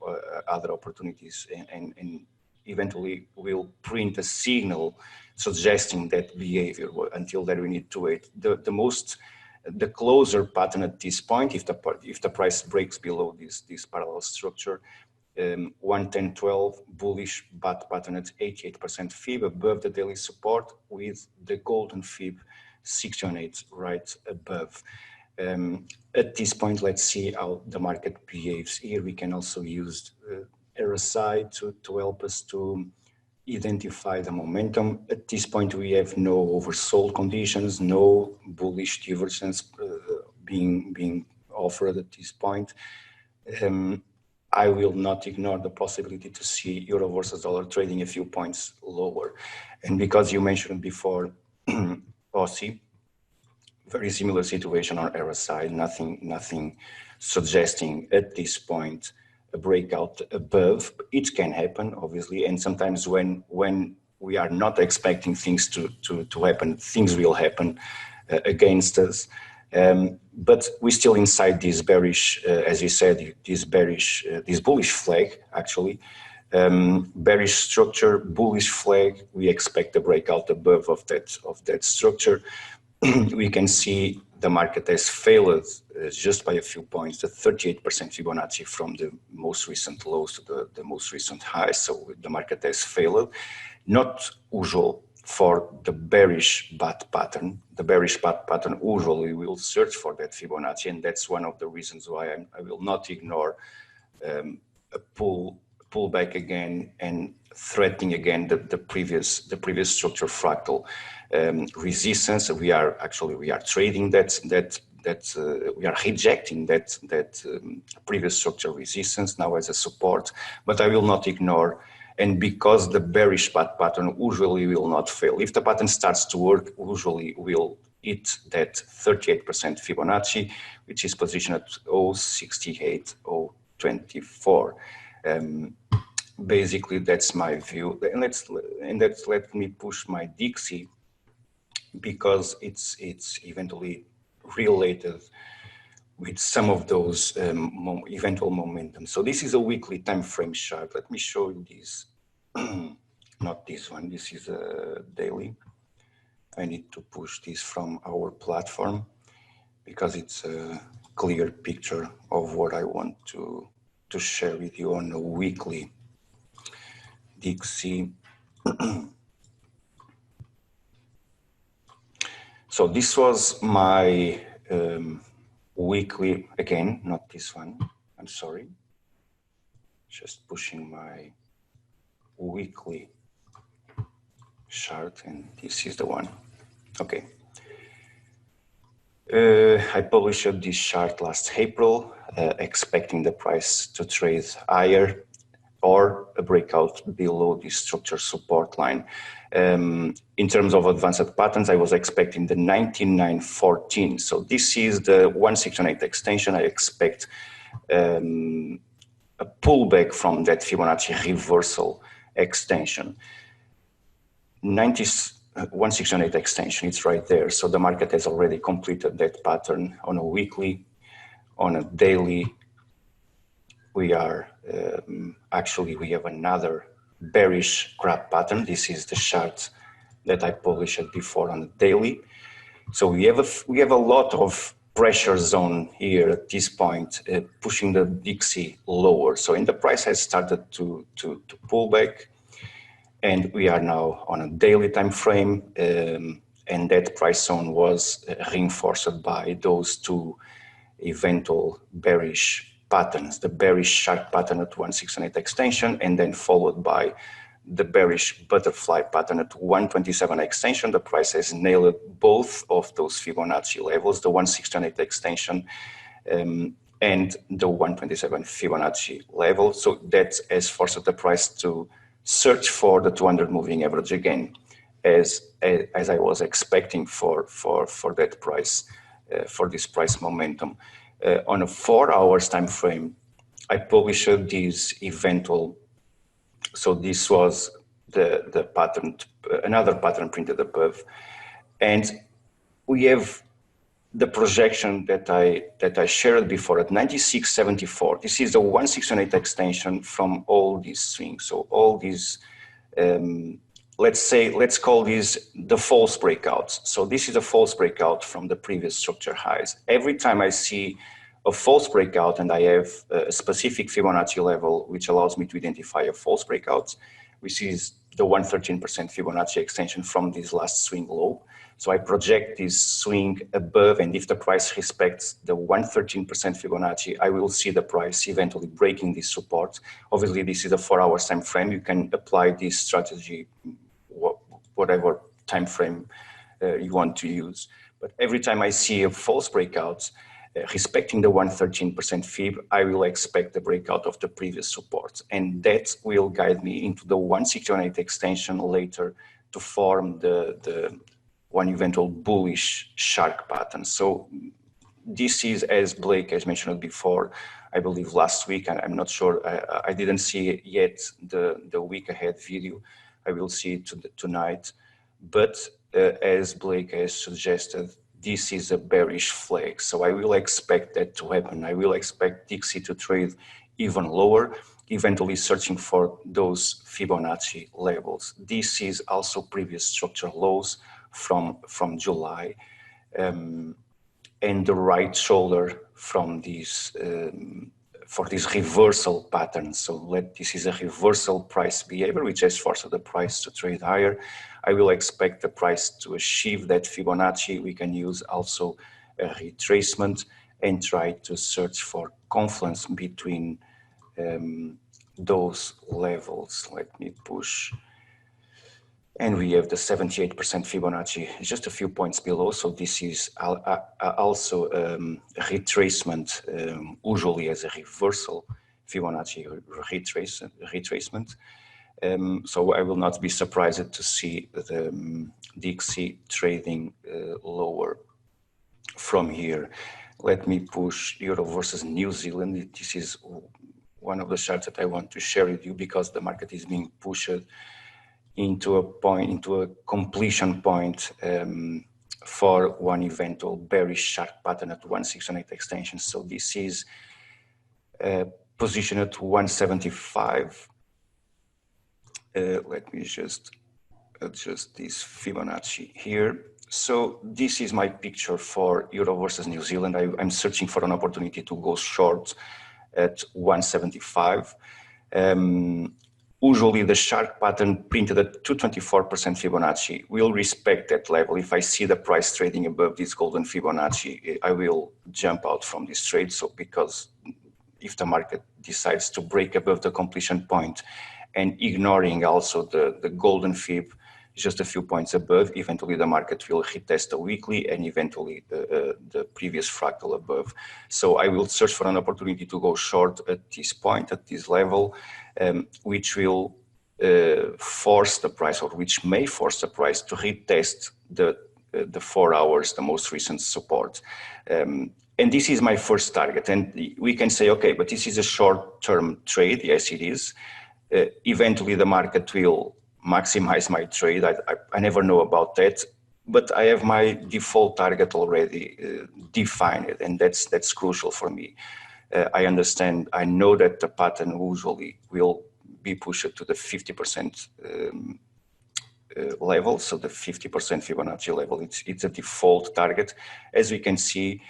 other opportunities and eventually will print a signal suggesting that behavior. Until there, we need to wait. The closer pattern at this point, if the price breaks below this parallel structure, 110.12 bullish bat pattern at 88% fib above the daily support, with the golden fib 618 right above. At this point, let's see how the market behaves. Here we can also use RSI to help us to identify the momentum. At this point, we have no oversold conditions, no bullish divergence being offered at this point. I will not ignore the possibility to see euro versus dollar trading a few points lower. And because you mentioned before, Aussie, very similar situation on RSI, nothing suggesting at this point a breakout above. It can happen, obviously, and sometimes when we are not expecting things to happen, things will happen against us. But we're still inside this bearish, as you said, this bullish flag, actually. Bearish structure, bullish flag. We expect a breakout above of that structure. We can see the market has failed just by a few points, the 38% Fibonacci from the most recent lows to the most recent highs. So the market has failed. Not usual for the bearish bat pattern. The bearish bat pattern usually will search for that Fibonacci, and that's one of the reasons why I will not ignore a pullback again and threatening again the previous structure fractal resistance. We are trading that we are rejecting that previous structure resistance now as a support, but I will not ignore. And because the bearish pattern usually will not fail, if the pattern starts to work, usually will hit that 38% Fibonacci, which is positioned at 0.68, 0.24. Basically, that's my view. And let me push my Dixie, because it's eventually related with some of those eventual momentum. So this is a weekly time frame chart. Let me show you this. Not this one. This is a daily. I need to push this from our platform because it's a clear picture of what I want to share with you on a weekly Dixie. So this was my weekly, again, not this one, I'm sorry. Just pushing my weekly chart, and this is the one. Okay. I published this chart last April, expecting the price to trade higher or a breakout below the structure support line. In terms of advanced patterns, I was expecting the 9914. So this is the 168 extension. I expect a pullback from that Fibonacci reversal extension. 168 extension, it's right there. So the market has already completed that pattern on a weekly, on a daily. We are we have another bearish grab pattern. This is the chart that I published before on the daily. So we have a lot of pressure zone here at this point, pushing the Dixie lower. So the price has started to pull back, and we are now on a daily time frame, and that price zone was reinforced by those two eventual bearish patterns, the bearish sharp pattern at 168 extension, and then followed by the bearish butterfly pattern at 127 extension. The price has nailed both of those Fibonacci levels, the 168 extension and the 127 Fibonacci level. So that has forced the price to search for the 200 moving average again, as I was expecting for that price, for this price momentum. On a 4 hours time frame, I published this eventual. So this was the pattern, another pattern printed above, and we have the projection that I shared before at 96.74. This is the 168 extension from all these swings. So all these, let's call these the false breakouts. So this is a false breakout from the previous structure highs. Every time I see a false breakout and I have a specific Fibonacci level which allows me to identify a false breakout, which is the 113% Fibonacci extension from this last swing low. So I project this swing above, and if the price respects the 113% Fibonacci, I will see the price eventually breaking this support. Obviously, this is a 4 hours time frame. You can apply this strategy, whatever time frame you want to use. But every time I see a false breakout, respecting the 113% Fib, I will expect the breakout of the previous support. And that will guide me into the 168 extension later to form the one eventual bullish shark pattern. So this is, as Blake has mentioned before, I believe last week, and I'm not sure, I didn't see yet the week ahead video. I will see it tonight. But as Blake has suggested, this is a bearish flag. So I will expect that to happen. I will expect Dixie to trade even lower, eventually searching for those Fibonacci levels. This is also previous structural lows from July. And the right shoulder from this for this reversal pattern. So this is a reversal price behavior, which has forced the price to trade higher. I will expect the price to achieve that Fibonacci. We can use also a retracement and try to search for confluence between those levels. Let me push. And we have the 78% Fibonacci just a few points below. So this is also a retracement, usually as a reversal Fibonacci retracement. So I will not be surprised to see the DXY trading lower from here. Let me push Euro versus New Zealand. This is one of the charts that I want to share with you because the market is being pushed into a completion point for one eventual bearish sharp pattern at 168 extension. So this is positioned at 175. Let me just adjust this Fibonacci here. So this is my picture for Euro versus New Zealand. I'm searching for an opportunity to go short at 175. Usually the sharp pattern printed at 224% Fibonacci will respect that level. If I see the price trading above this golden Fibonacci, I will jump out from this trade. So because if the market decides to break above the completion point and ignoring also the golden Fib just a few points above, eventually the market will retest the weekly and eventually the previous fractal above. So I will search for an opportunity to go short at this point, at this level, which will force the price, or which may force the price to retest the 4 hours, the most recent support. And this is my first target. And we can say, okay, but this is a short-term trade. Yes, it is. Eventually the market will maximize my trade. I never know about that, but I have my default target already defined, and that's crucial for me. I understand, I know that the pattern usually will be pushed to the 50% level, so the 50% Fibonacci level, it's a default target. As we can see,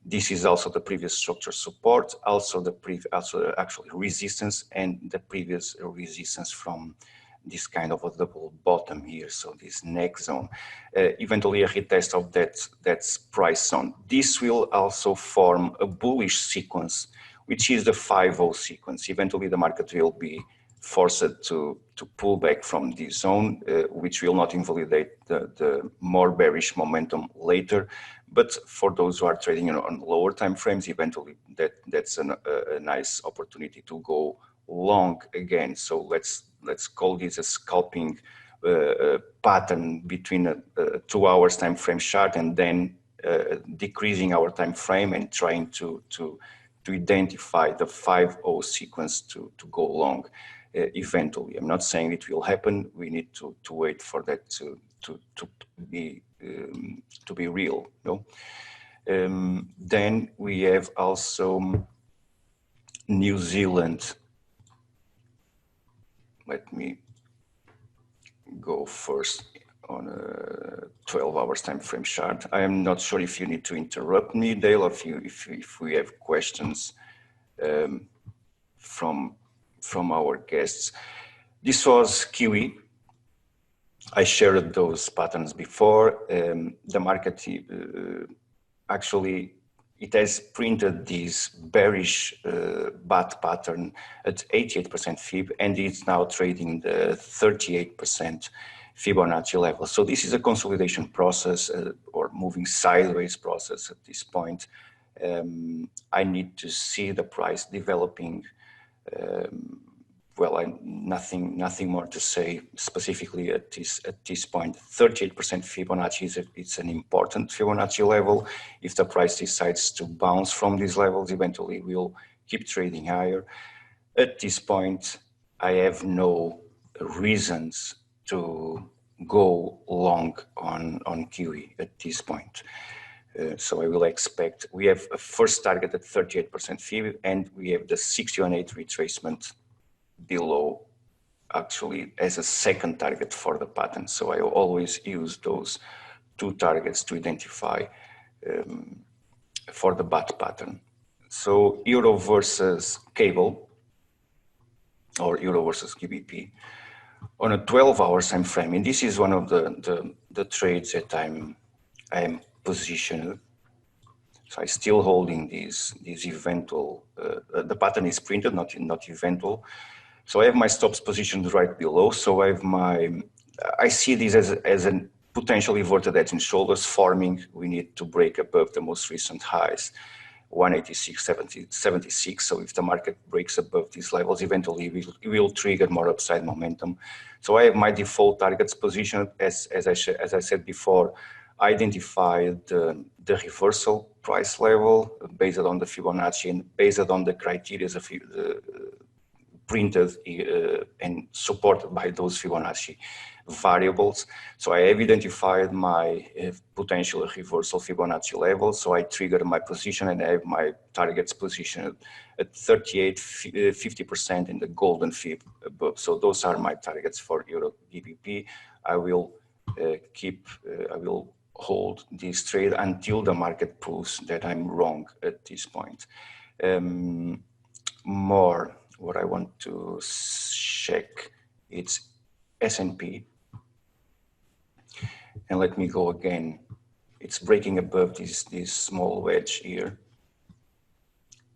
this is also the previous structure support, also actually resistance, and the previous resistance from this kind of a double bottom here, so this next zone. Eventually a retest of that price zone. This will also form a bullish sequence, which is the 5-0 sequence. Eventually the market will be forced to pull back from this zone, which will not invalidate the more bearish momentum later. But for those who are trading on lower time frames, eventually that's a nice opportunity to go long again. So let's call this a scalping pattern between a 2 hours time frame chart, and then decreasing our time frame and trying to identify the 5-0 sequence to go long eventually. I'm not saying it will happen. We need to wait for that to be real. No. Then we have also New Zealand. Let me go first on a 12 hours time frame chart. I am not sure if you need to interrupt me, Dale, or if we have questions from our guests. This was Kiwi. I shared those patterns before. The market actually, it has printed this bearish bat pattern at 88% Fib, and it's now trading the 38% Fibonacci level. So this is a consolidation process or moving sideways process at this point. I need to see the price developing. Well, nothing more to say specifically at this point. 38% Fibonacci it's an important Fibonacci level. If the price decides to bounce from these levels, eventually we'll keep trading higher. At this point, I have no reasons to go long on Kiwi at this point. So I will expect, we have a first target at 38% Fib, and we have the 61.8 retracement below, actually as a second target for the pattern. So I always use those two targets to identify for the bat pattern. So euro versus cable, or euro versus GBP, on a 12-hour time frame, and this is one of the trades that I'm positioned. So I'm still holding these eventual. The pattern is printed, not eventual. So I have my stops positioned right below. So I see this as a potential inverted head and shoulders forming. We need to break above the most recent highs, 186.76. So if the market breaks above these levels, eventually it will trigger more upside momentum. So I have my default targets positioned as I said before. I identified the reversal price level based on the Fibonacci and based on the criteria of printed and supported by those Fibonacci variables. So I have identified my potential reversal Fibonacci level. So I trigger my position and I have my targets positioned at 38, 50% in the golden fib above. So those are my targets for Euro GBP. I will I will hold this trade until the market proves that I'm wrong at this point. More, what I want to check, it's S&P. And let me go again. It's breaking above this small wedge here,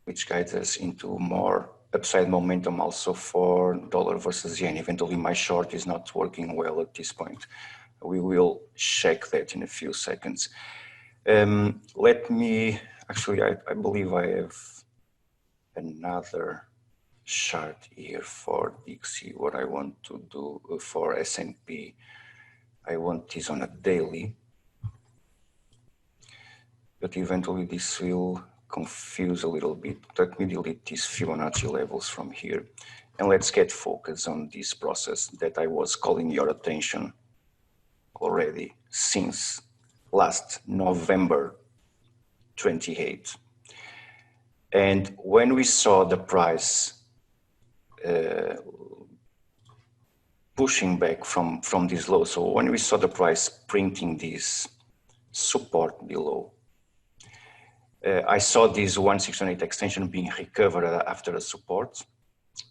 which guides us into more upside momentum also for dollar versus yen. Eventually, my short is not working well at this point. We will check that in a few seconds. Let me, actually, I believe I have another chart here for Dixie. What I want to do for S&P, I want this on a daily, but eventually this will confuse a little bit. Let me delete these Fibonacci levels from here, and let's get focused on this process that I was calling your attention already since last November 28. And when we saw the price pushing back from this low, so when we saw the price printing this support below, I saw this 168 extension being recovered after a support.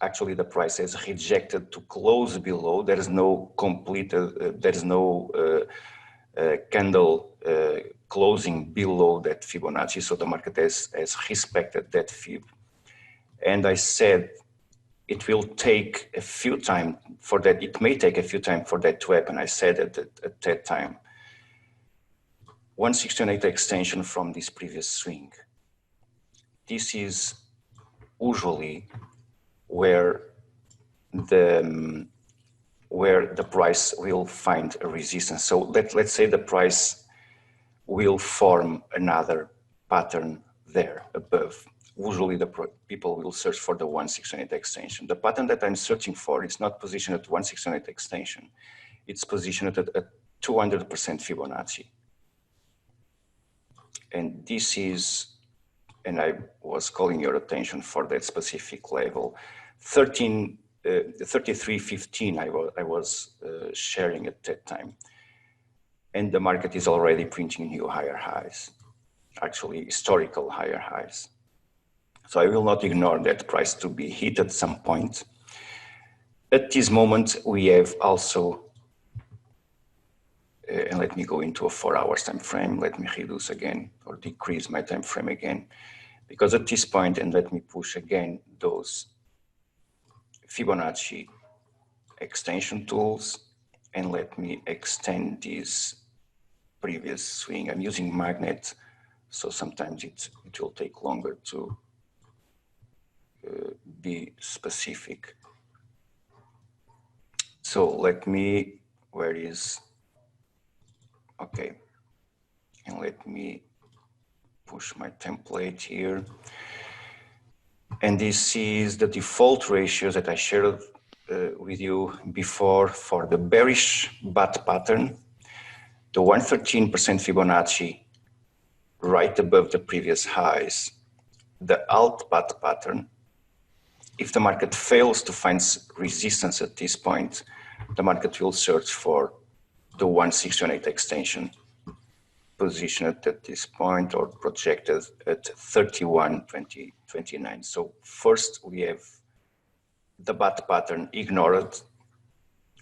Actually, the price has rejected to close below. There is no completed, there is no candle closing below that Fibonacci. So the market has respected that fib. And I said, it will take a few time for that. It may take a few time for that to happen. I said at that time, 168 extension from this previous swing. This is usually where the price will find a resistance. So let's say the price will form another pattern there above. Usually people will search for the 168 extension. The pattern that I'm searching for is not positioned at 168 extension. It's positioned at 200% Fibonacci. And this is, and I was calling your attention for that specific level, 33.15 I was sharing at that time. And the market is already printing new higher highs, actually historical higher highs. So I will not ignore that price to be hit at some point. At this moment, we have also, and let me go into a 4 hours time frame. Let me reduce again or decrease my time frame again, because at this point, and let me push again those Fibonacci extension tools, and let me extend this previous swing. I'm using magnet, so sometimes it will take longer to be specific. So let me, where is, okay, and let me push my template here. And this is the default ratios that I shared with you before for the bearish bat pattern, the 113% Fibonacci right above the previous highs, the alt bat pattern. If the market fails to find resistance at this point, the market will search for the 168 extension positioned at this point or projected at 31.29. So first we have the bat pattern ignored,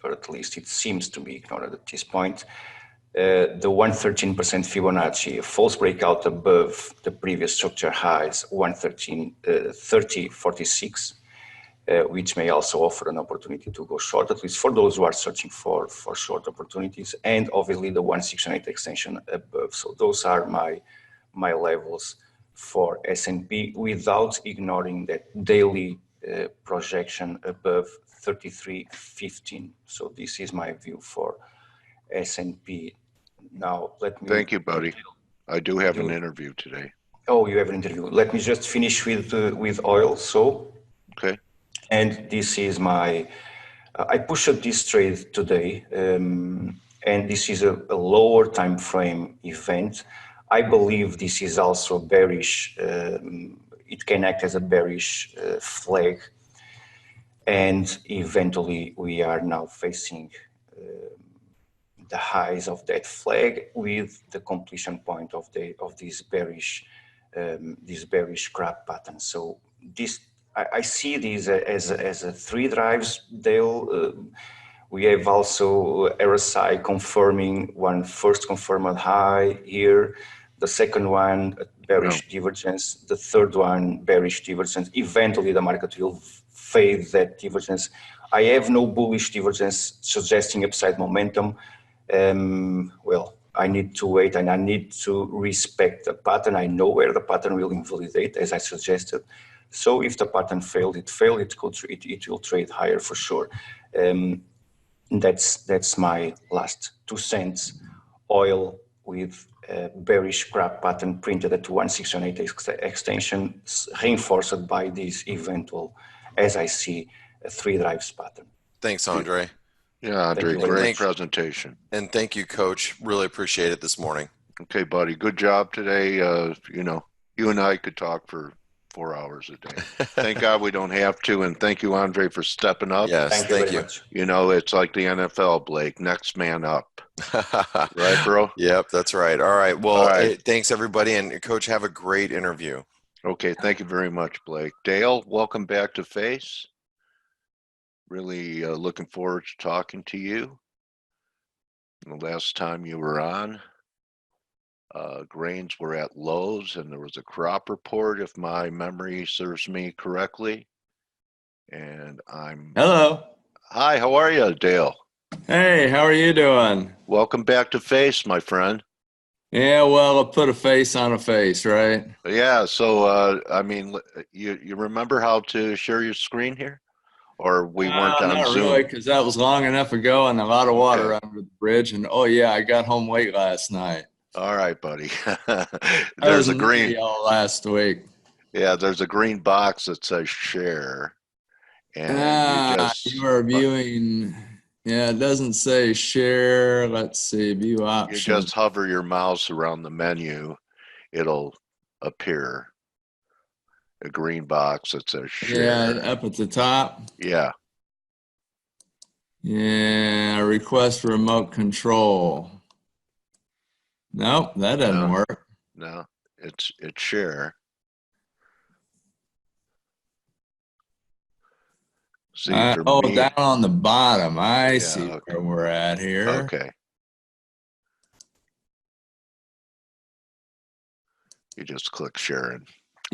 or at least it seems to be ignored at this point. The 113% Fibonacci, a false breakout above the previous structure highs, 30.46, which may also offer an opportunity to go short, at least for those who are searching for short opportunities, and obviously the 168 extension above. So those are my levels for S&P without ignoring that daily projection above 33.15. So this is my view for S&P. Now, let me... Thank you, buddy. I do have an interview today. Oh, you have an interview. Let me just finish with oil. So, okay. And this is my... I pushed this trade today, and this is a lower time frame event. I believe this is also bearish. It can act as a bearish flag, and eventually we are now facing the highs of that flag with the completion point of this bearish crab pattern. So this I see these as a three drives, Dale. We have also RSI confirming one first confirmed high here, the second one bearish divergence, the third one bearish divergence. Eventually the market will fade that divergence. I have no bullish divergence suggesting upside momentum. Well, I need to wait and I need to respect the pattern. I know where the pattern will invalidate, as I suggested. So if the pattern failed, it will trade higher for sure. That's my last 2 cents. Oil with a bearish crab pattern printed at 168 extension, reinforced by this eventual, as I see, a three drives pattern. Thanks, Andre. Yeah, Andre, great presentation. And thank you, Coach. Really appreciate it this morning. Okay, buddy. Good job today. You know, you and I could talk for 4 hours a day. Thank God we don't have to. And thank you, Andre, for stepping up. Yes, thank you. You know, it's like the NFL, Blake. Next man up. Right, bro? Yep, that's right. All right. Well, thanks, everybody. And, Coach, have a great interview. Okay, thank you very much, Blake. Dale, welcome back to Face. Really looking forward to talking to you. The last time you were on, grains were at lows and there was a crop report, if my memory serves me correctly. And Hello. Hi, how are you, Dale? Hey, how are you doing? Welcome back to Face, my friend. Yeah, well, I put a face on a face, right? Yeah, so, I mean, you remember how to share your screen here? Or we weren't on not Zoom? Really, because that was long enough ago and a lot of water under the bridge. And oh yeah, I got home late last night. All right, buddy. There's a green all last week. Yeah, there's a green box that says share, and you are viewing. Yeah, it doesn't say share. Let's see, view options. You just hover your mouse around the menu, it'll appear. A green box that says share. Yeah, up at the top. Yeah. Yeah, request remote control. Nope, that doesn't work. No, it's share. See, down on the bottom. I see where we're at here. Okay. You just click share and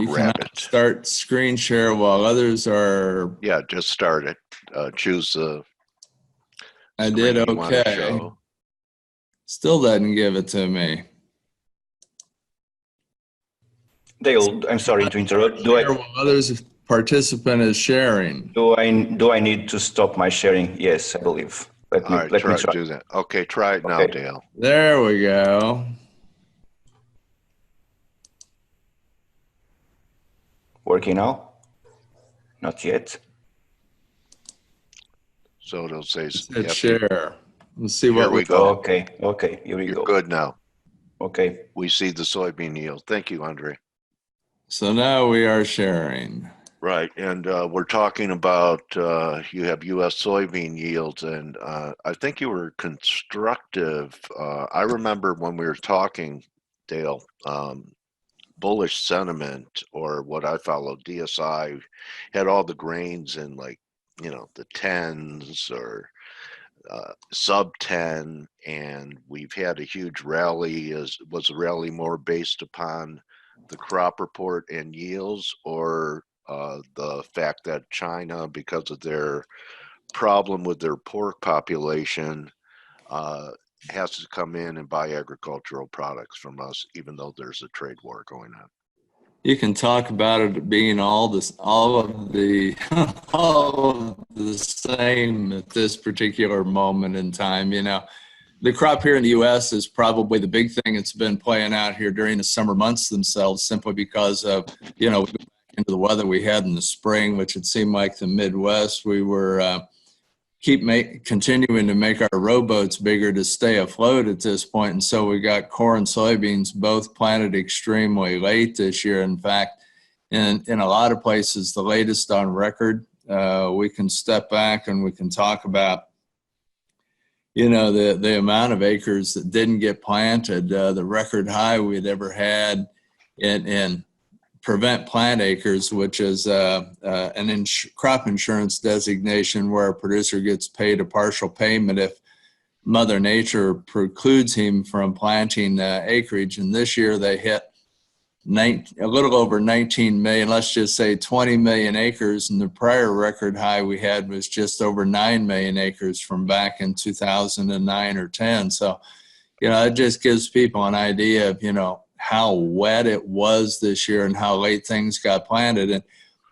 grab it. Start screen share while others are. Yeah, just start it. Choose the. I did okay. Still doesn't give it to me. Dale, I'm sorry to interrupt. Others participant is sharing. Do I need to stop my sharing? Yes, I believe. Let me try to do that. Okay, try it now, Dale. There we go. Working now? Not yet. So it'll say share. Let's see what we go. Okay, here we go. You're good now. Okay. We see the soybean yield. Thank you, Andre. So now we are sharing. Right, and we're talking about you have U.S. soybean yields, and I think you were constructive. I remember when we were talking Dale, bullish sentiment, or what I follow, DSI, had all the grains in, like, you know, the tens or sub 10, and we've had a huge rally. Was the rally more based upon the crop report and yields, or the fact that China, because of their problem with their pork population, has to come in and buy agricultural products from us, even though there's a trade war going on? You can talk about it being all of the all of the same at this particular moment in time. You know, the crop here in the U.S. is probably the big thing that's been playing out here during the summer months themselves, simply because of, you know, into the weather we had in the spring, which it seemed like the Midwest, we were continuing to make our rowboats bigger to stay afloat at this point. And so we got corn, soybeans, both planted extremely late this year. In fact, in a lot of places, the latest on record. We can step back and we can talk about, you know, the amount of acres that didn't get planted, the record high we'd ever had in prevent plant acres, which is an crop insurance designation where a producer gets paid a partial payment if Mother Nature precludes him from planting acreage. And this year they hit a little over 19 million, let's just say 20 million acres. And the prior record high we had was just over 9 million acres from back in 2009 or 10. So, you know, it just gives people an idea of, you know, how wet it was this year and how late things got planted. And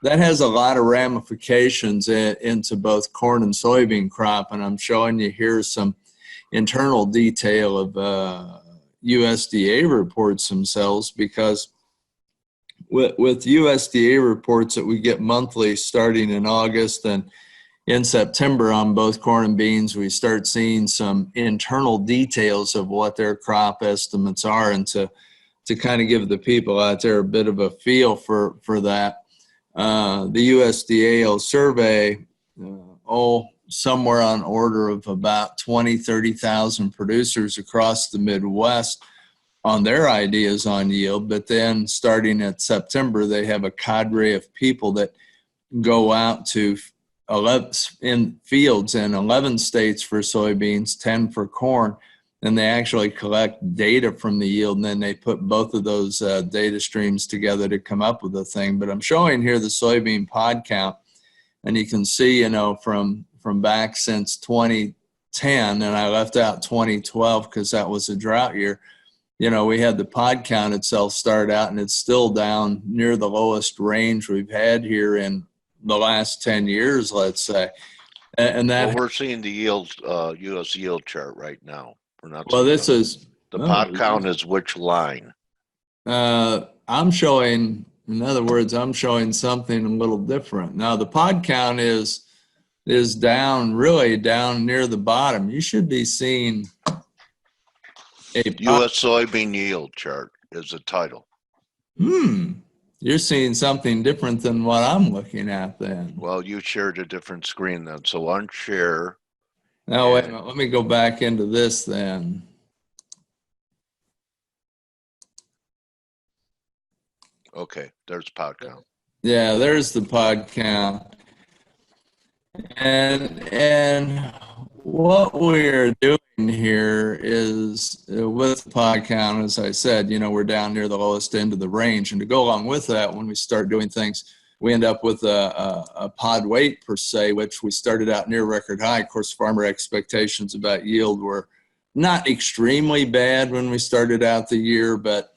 that has a lot of ramifications into both corn and soybean crop. And I'm showing you here some internal detail of USDA reports themselves, because with USDA reports that we get monthly starting in August and in September on both corn and beans, we start seeing some internal details of what their crop estimates are. And to kind of give the people out there a bit of a feel for that, the USDA will survey somewhere on order of about 30,000 producers across the Midwest on their ideas on yield. But then starting at September, they have a cadre of people that go out to 11 in fields in 11 states for soybeans, 10 for corn, and they actually collect data from the yield, and then they put both of those data streams together to come up with a thing. But I'm showing here the soybean pod count, and you can see, you know, from back since 2010, and I left out 2012 because that was a drought year. You know, we had the pod count itself start out, and it's still down near the lowest range we've had here in the last 10 years, let's say. And that, well, we're seeing the yield, U.S. yield chart right now. We're not. Well, this is the pod count is which line? I'm showing, in other words, I'm showing something a little different. Now the pod count is down, really down near the bottom. You should be seeing a U.S. soybean yield chart is the title. You're seeing something different than what I'm looking at then. Well, you shared a different screen then, so unshare. Now, wait a minute. Let me go back into this then. Okay, there's pod count. Yeah, there's the pod count. And what we're doing here is with the pod count, as I said, you know, we're down near the lowest end of the range. And to go along with that, when we start doing things, we end up with a pod weight per se, which we started out near record high. Of course, farmer expectations about yield were not extremely bad when we started out the year, but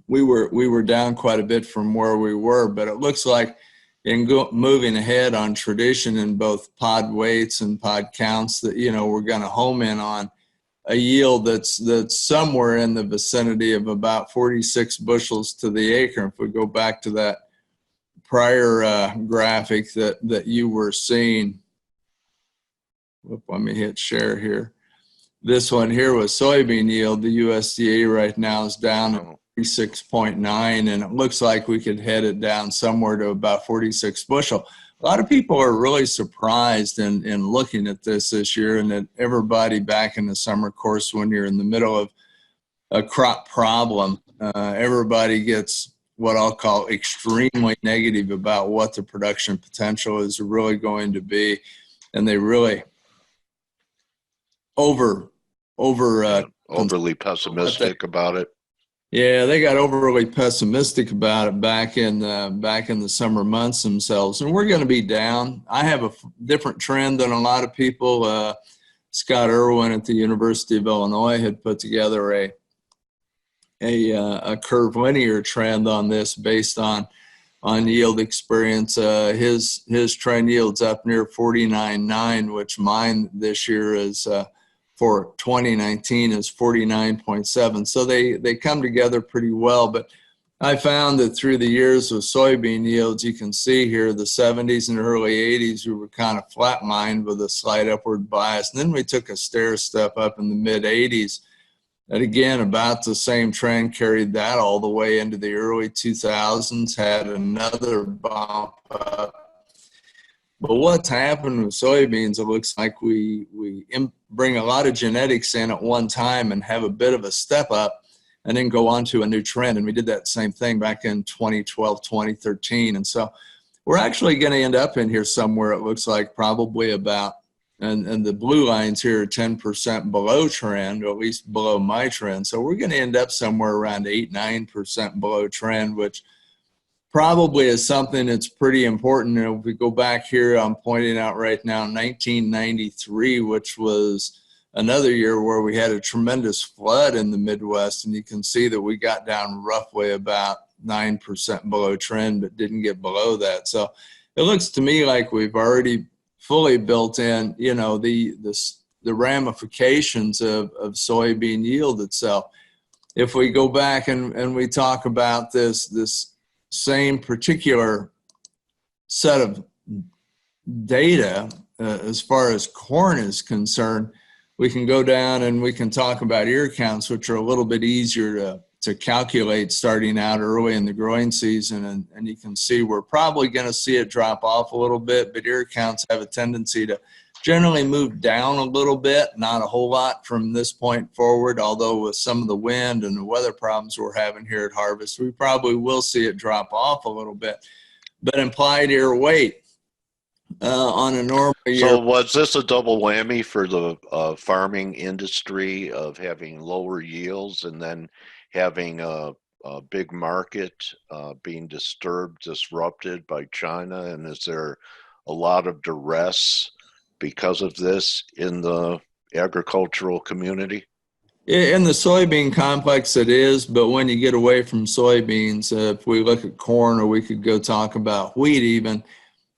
we were down quite a bit from where we were. But it looks like moving ahead on tradition in both pod weights and pod counts, that, you know, we're going to home in on a yield that's somewhere in the vicinity of about 46 bushels to the acre. If we go back to that prior graphic that you were seeing, let me hit share here. This one here was soybean yield. The USDA right now is down at 46.9, and it looks like we could head it down somewhere to about 46 bushel. A lot of people are really surprised in looking at this year, and that everybody back in the summer course, when you're in the middle of a crop problem, everybody gets what I'll call extremely negative about what the production potential is really going to be, and they really overly pessimistic about it. Yeah, they got overly pessimistic about it back in the summer months themselves, and we're going to be down. I have a different trend than a lot of people. Scott Irwin at the University of Illinois had put together a curvilinear trend on this based on yield experience. His trend yield's up near 49.9, which mine this year is for 2019 is 49.7. So they come together pretty well. But I found that through the years with soybean yields, you can see here the 70s and early 80s, we were kind of flatlined with a slight upward bias. And then we took a stair step up in the mid 80s. And again, about the same trend, carried that all the way into the early 2000s, had another bump up. But what's happened with soybeans, it looks like we bring a lot of genetics in at one time and have a bit of a step up and then go on to a new trend. And we did that same thing back in 2012, 2013. And so we're actually going to end up in here somewhere, it looks like probably about, and the blue lines here are 10% below trend, or at least below my trend. So we're going to end up somewhere around 8-9% below trend, which probably is something that's pretty important. You know, if we go back here, I'm pointing out right now 1993, which was another year where we had a tremendous flood in the Midwest, and you can see that we got down roughly about 9% below trend, but didn't get below that. So it looks to me like we've already fully built in, you know, the ramifications of soybean yield itself. If we go back and we talk about this same particular set of data as far as corn is concerned, we can go down and we can talk about ear counts, which are a little bit easier to calculate starting out early in the growing season. And you can see we're probably going to see it drop off a little bit, but ear counts have a tendency to generally move down a little bit, not a whole lot from this point forward, although with some of the wind and the weather problems we're having here at harvest, we probably will see it drop off a little bit. But implied ear weight on a normal year. So was this a double whammy for the farming industry of having lower yields and then having a big market being disrupted by China? And is there a lot of duress because of this in the agricultural community? In the soybean complex, it is, but when you get away from soybeans, if we look at corn, or we could go talk about wheat even,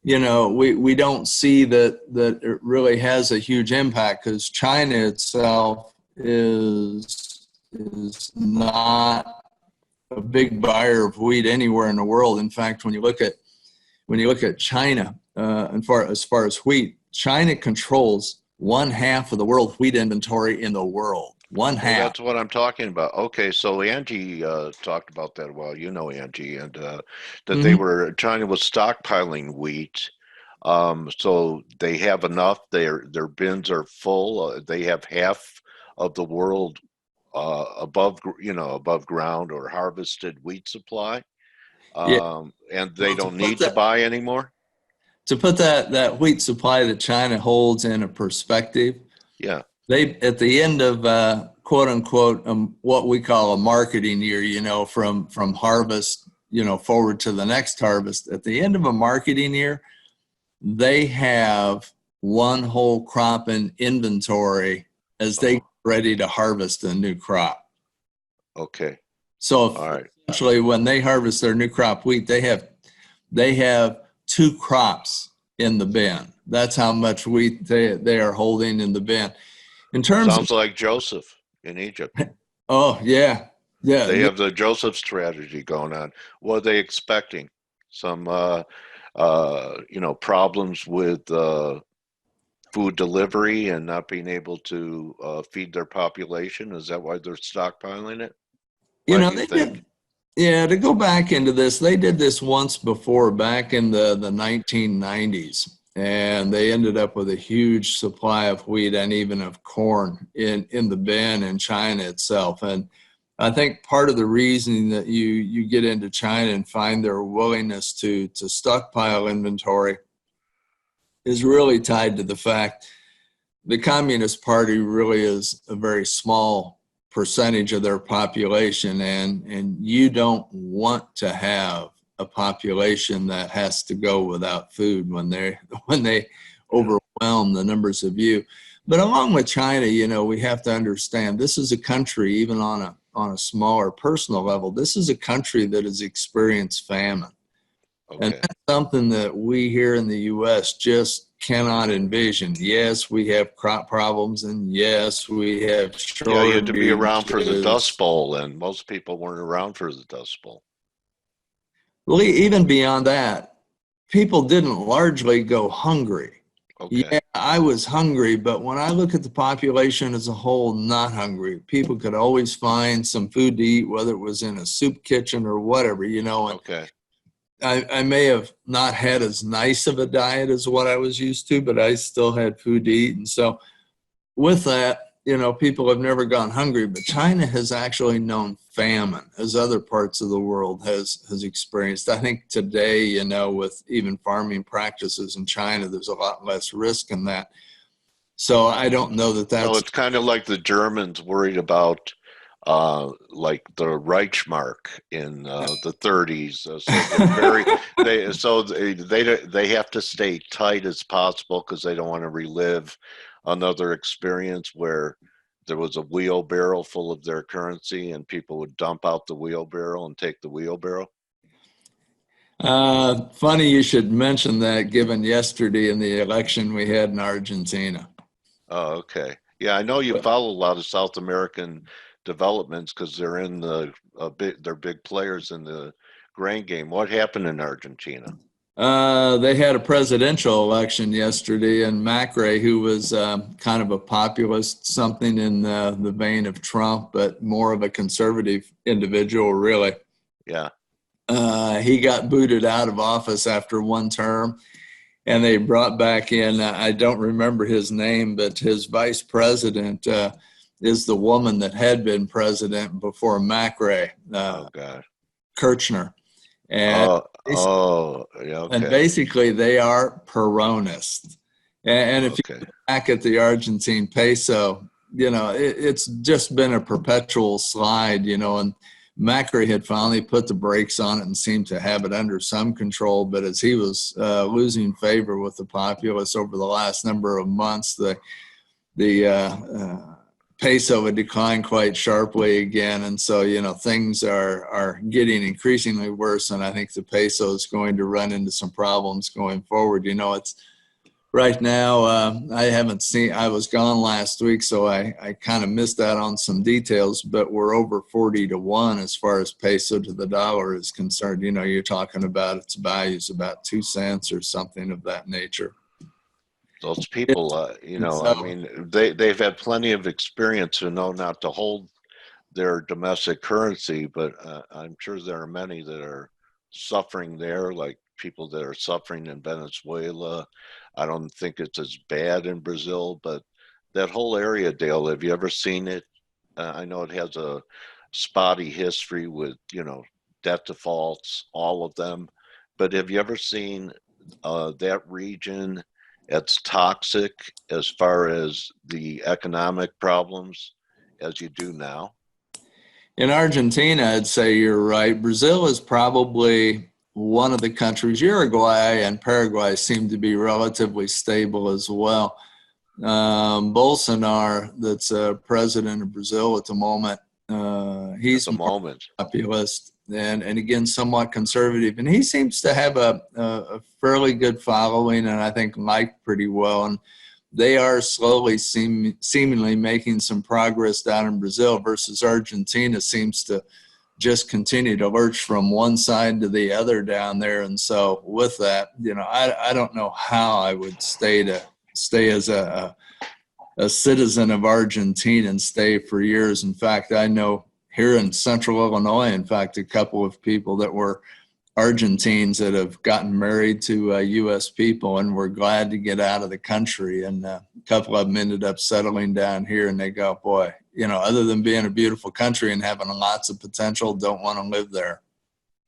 you know, we don't see that it really has a huge impact, because China itself is not a big buyer of wheat anywhere in the world. In fact, when you look at China, as far as wheat, China controls 1/2 of the world wheat inventory in the world. 1/2. Well, that's what I'm talking about. Okay, so Angie talked about that. Well, you know Angie, and that China was stockpiling wheat. So they have enough. Their bins are full. They have half of the world above ground or harvested wheat supply, and they don't need to buy anymore. To put that wheat supply that China holds in a perspective, yeah, they at the end of quote unquote what we call a marketing year, you know, from harvest, you know, forward to the next harvest. At the end of a marketing year, they have one whole crop in inventory as they get ready to harvest a new crop. Okay. So essentially, when they harvest their new crop wheat, they have 2 crops in the bin. That's how much wheat they are holding in the bin. In terms Sounds like Joseph in Egypt. Oh yeah. They have the Joseph strategy going on. What are they expecting? Some problems with food delivery and not being able to feed their population? Is that why they're stockpiling it? You know, they did. Yeah, to go back into this, they did this once before, back in the 1990s, and they ended up with a huge supply of wheat and even of corn in the bin in China itself. And I think part of the reason that you get into China and find their willingness to stockpile inventory is really tied to the fact the Communist Party really is a very small percentage of their population, and you don't want to have a population that has to go without food when they overwhelm the numbers of you. But along with China, we have to understand this is a country, even on a smaller personal level, this is a country that has experienced famine. Okay. And that's something that we here in the U.S. just cannot envision. Yes, we have crop problems, and yes, we have shortages. Yeah, you had to be around for the Dust Bowl, and most people weren't around for the Dust Bowl. Well, even beyond that, people didn't largely go hungry. Okay. Yeah, I was hungry, but when I look at the population as a whole, not hungry. People could always find some food to eat, whether it was in a soup kitchen or whatever, And Okay. I may have not had as nice of a diet as what I was used to, but I still had food to eat. And so with that, people have never gone hungry, but China has actually known famine, as other parts of the world has experienced. I think today, with even farming practices in China, there's a lot less risk in that. So I don't know that that's... So it's kind of like the Germans worried about like the Reichsmark in the 30s. So they have to stay tight as possible because they don't want to relive another experience where there was a wheelbarrow full of their currency and people would dump out the wheelbarrow and take the wheelbarrow. Funny you should mention that, given yesterday in the election we had in Argentina. Oh, okay. Yeah, I know you follow a lot of South American developments because they're in they're big players in the grain game. What happened in Argentina? They had a presidential election yesterday, and Macri, who was kind of a populist, something in the vein of Trump, but more of a conservative individual, really. Yeah. He got booted out of office after one term, and they brought back in, I don't remember his name, but his vice president is the woman that had been president before Macri, Oh, God. Kirchner. And yeah, okay. And basically, they are Peronist. And if you look back at the Argentine peso, it's just been a perpetual slide, and Macri had finally put the brakes on it and seemed to have it under some control. But as he was losing favor with the populace over the last number of months, the peso would decline quite sharply again. And so, things are getting increasingly worse. And I think the peso is going to run into some problems going forward. It's right now, I was gone last week, so I kind of missed out on some details, but we're over 40-1 as far as peso to the dollar is concerned. You're talking about its values about 2 cents or something of that nature. Those people, I mean, they've had plenty of experience to know not to hold their domestic currency, but I'm sure there are many that are suffering there, like people that are suffering in Venezuela. I don't think it's as bad in Brazil, but that whole area, Dale, have you ever seen it? I know it has a spotty history with, debt defaults, all of them, but have you ever seen that region as toxic as far as the economic problems as you do now? In Argentina, I'd say you're right. Brazil is probably one of the countries. Uruguay and Paraguay seem to be relatively stable as well. Bolsonaro, that's president of Brazil at the moment, he's a populist and again somewhat conservative, and he seems to have a fairly good following, and I think liked pretty well. And they are slowly seemingly making some progress down in Brazil, versus Argentina seems to just continue to lurch from one side to the other down there. And so with that, I don't know how I would stay as a citizen of Argentina and stay for years. In fact, I know here in central Illinois, in fact, a couple of people that were Argentines that have gotten married to U.S. people and were glad to get out of the country. And a couple of them ended up settling down here, and they go, boy, you know, other than being a beautiful country and having lots of potential, don't want to live there.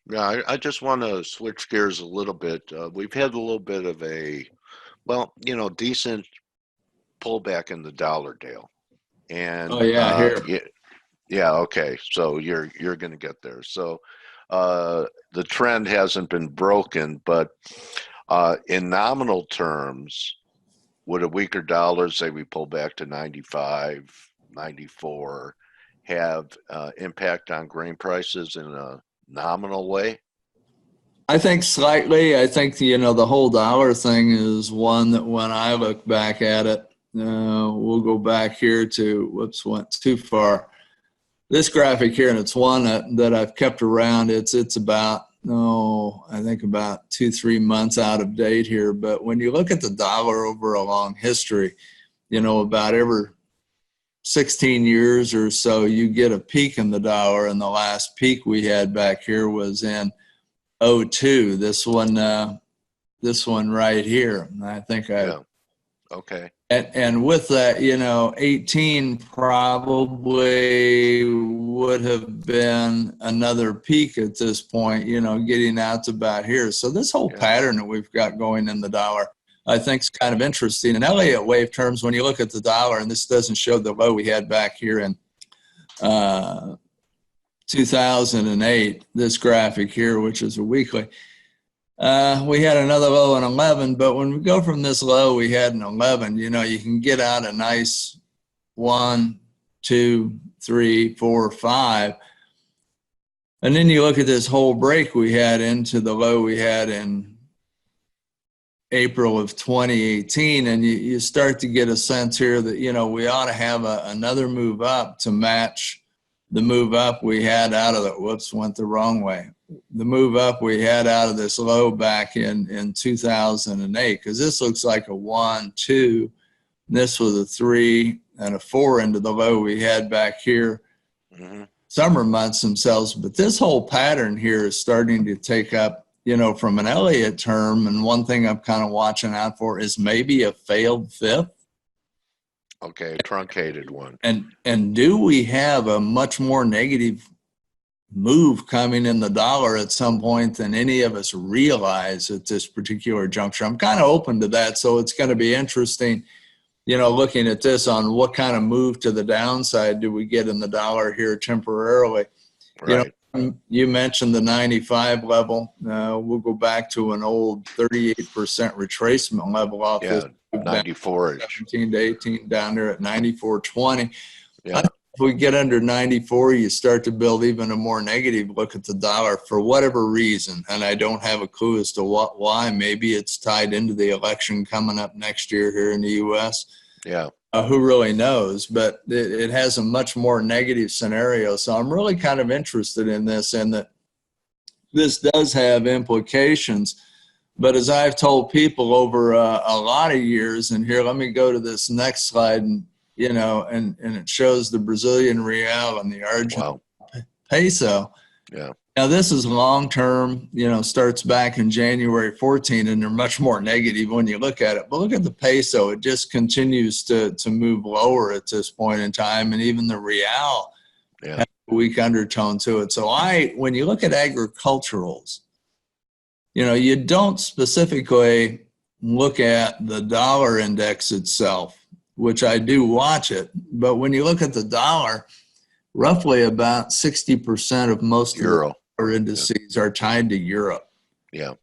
Yeah, I just want to switch gears a little bit. We've had a little bit of a, well, you know, decent pullback in the dollar, Dale. And Oh, yeah, here. yeah, okay. So you're going to get there. So the trend hasn't been broken, but in nominal terms, would a weaker dollar, say we pull back to 95, 94, have impact on grain prices in a nominal way? I think slightly. I think, you know, the whole dollar thing is one that when I look back at it, we'll go back here to, whoops, went too far. This graphic here, and it's one that I've kept around. It's about, I think about 2-3 months out of date here. But when you look at the dollar over a long history, you know, about every 16 years or so, you get a peak in the dollar. And the last peak we had back here was in 2002. This one right here. And I think Yeah. Okay. And with that, you know, 18 probably would have been another peak at this point, you know, getting out to about here. So this whole pattern that we've got going in the dollar, I think is kind of interesting. In Elliott wave terms, when you look at the dollar, and this doesn't show the low we had back here in 2008, this graphic here, which is a weekly, we had another low in 11, but when we go from this low we had in 11, you know, you can get out a nice 1, 2, 3, 4, 5. And then you look at this whole break we had into the low we had in April of 2018, and you start to get a sense here that, you know, we ought to have another move up to match the move up we had out of the, whoops, went the wrong way. The move up we had out of this low back in 2008, because this looks like a 1, 2, this was a 3 and a 4 into the low we had back here. Mm-hmm. Summer months themselves, but this whole pattern here is starting to take up, you know, from an Elliott term, and one thing I'm kind of watching out for is maybe a failed fifth. Okay, a truncated one. And do we have a much more negative move coming in the dollar at some point than any of us realize at this particular juncture? I'm kind of open to that, so it's going to be interesting, you know, looking at this on what kind of move to the downside do we get in the dollar here temporarily. Right. You know, you mentioned the 95 level. We'll go back to an old 38% retracement level off this 94-ish. 17 to 18 down there at 94.20. Yeah. If we get under 94, you start to build even a more negative look at the dollar for whatever reason. And I don't have a clue as to why. Maybe it's tied into the election coming up next year here in the U.S. Yeah. Who really knows? But it has a much more negative scenario. So I'm really kind of interested in this, and that this does have implications. But as I've told people over a lot of years, and here, let me go to this next slide, and, you know, and it shows the Brazilian real and the Argentine peso. Yeah. Now, this is long-term, you know, starts back in January 14, and they're much more negative when you look at it. But look at the peso. It just continues to move lower at this point in time, and even the real has a weak undertone to it. So when you look at agriculturals, you know, you don't specifically look at the dollar index itself, which I do watch it. But when you look at the dollar, roughly about 60% of most Euro. of the indices are tied to Europe. Yeah.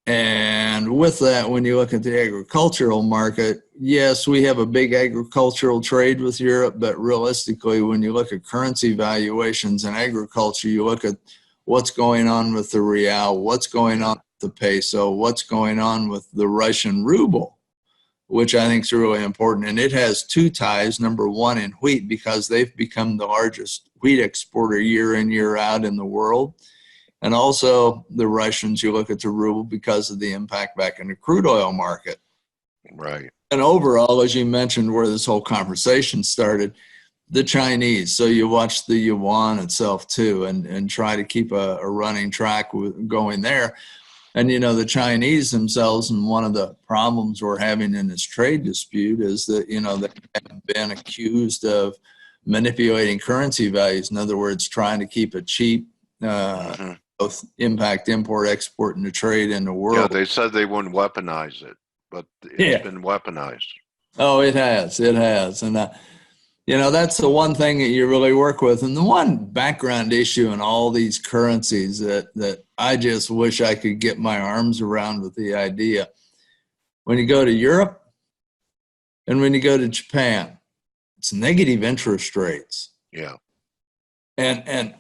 And with that, when you look at the agricultural market, yes, we have a big agricultural trade with Europe, but realistically, when you look at currency valuations in agriculture, you look at what's going on with the real, what's going on with the peso, what's going on with the Russian ruble, which I think is really important. And it has two ties. Number one, in wheat, because they've become the largest wheat exporter year in, year out in the world. And also the Russians, you look at the ruble because of the impact back in the crude oil market. Right. And overall, as you mentioned, where this whole conversation started, The Chinese. So you watch the yuan itself too, and try to keep a running track going there. And, you know, the Chinese themselves, and one of the problems we're having in this trade dispute is that, you know, they have been accused of manipulating currency values. In other words, trying to keep it cheap, both impact import, export, and the trade in the world. Yeah, they said they wouldn't weaponize it, but it's been weaponized. Oh, it has. It has. And, you know, that's the one thing that you really work with. And the one background issue in all these currencies that I just wish I could get my arms around with the idea. When you go to Europe and when you go to Japan, it's negative interest rates. Yeah. And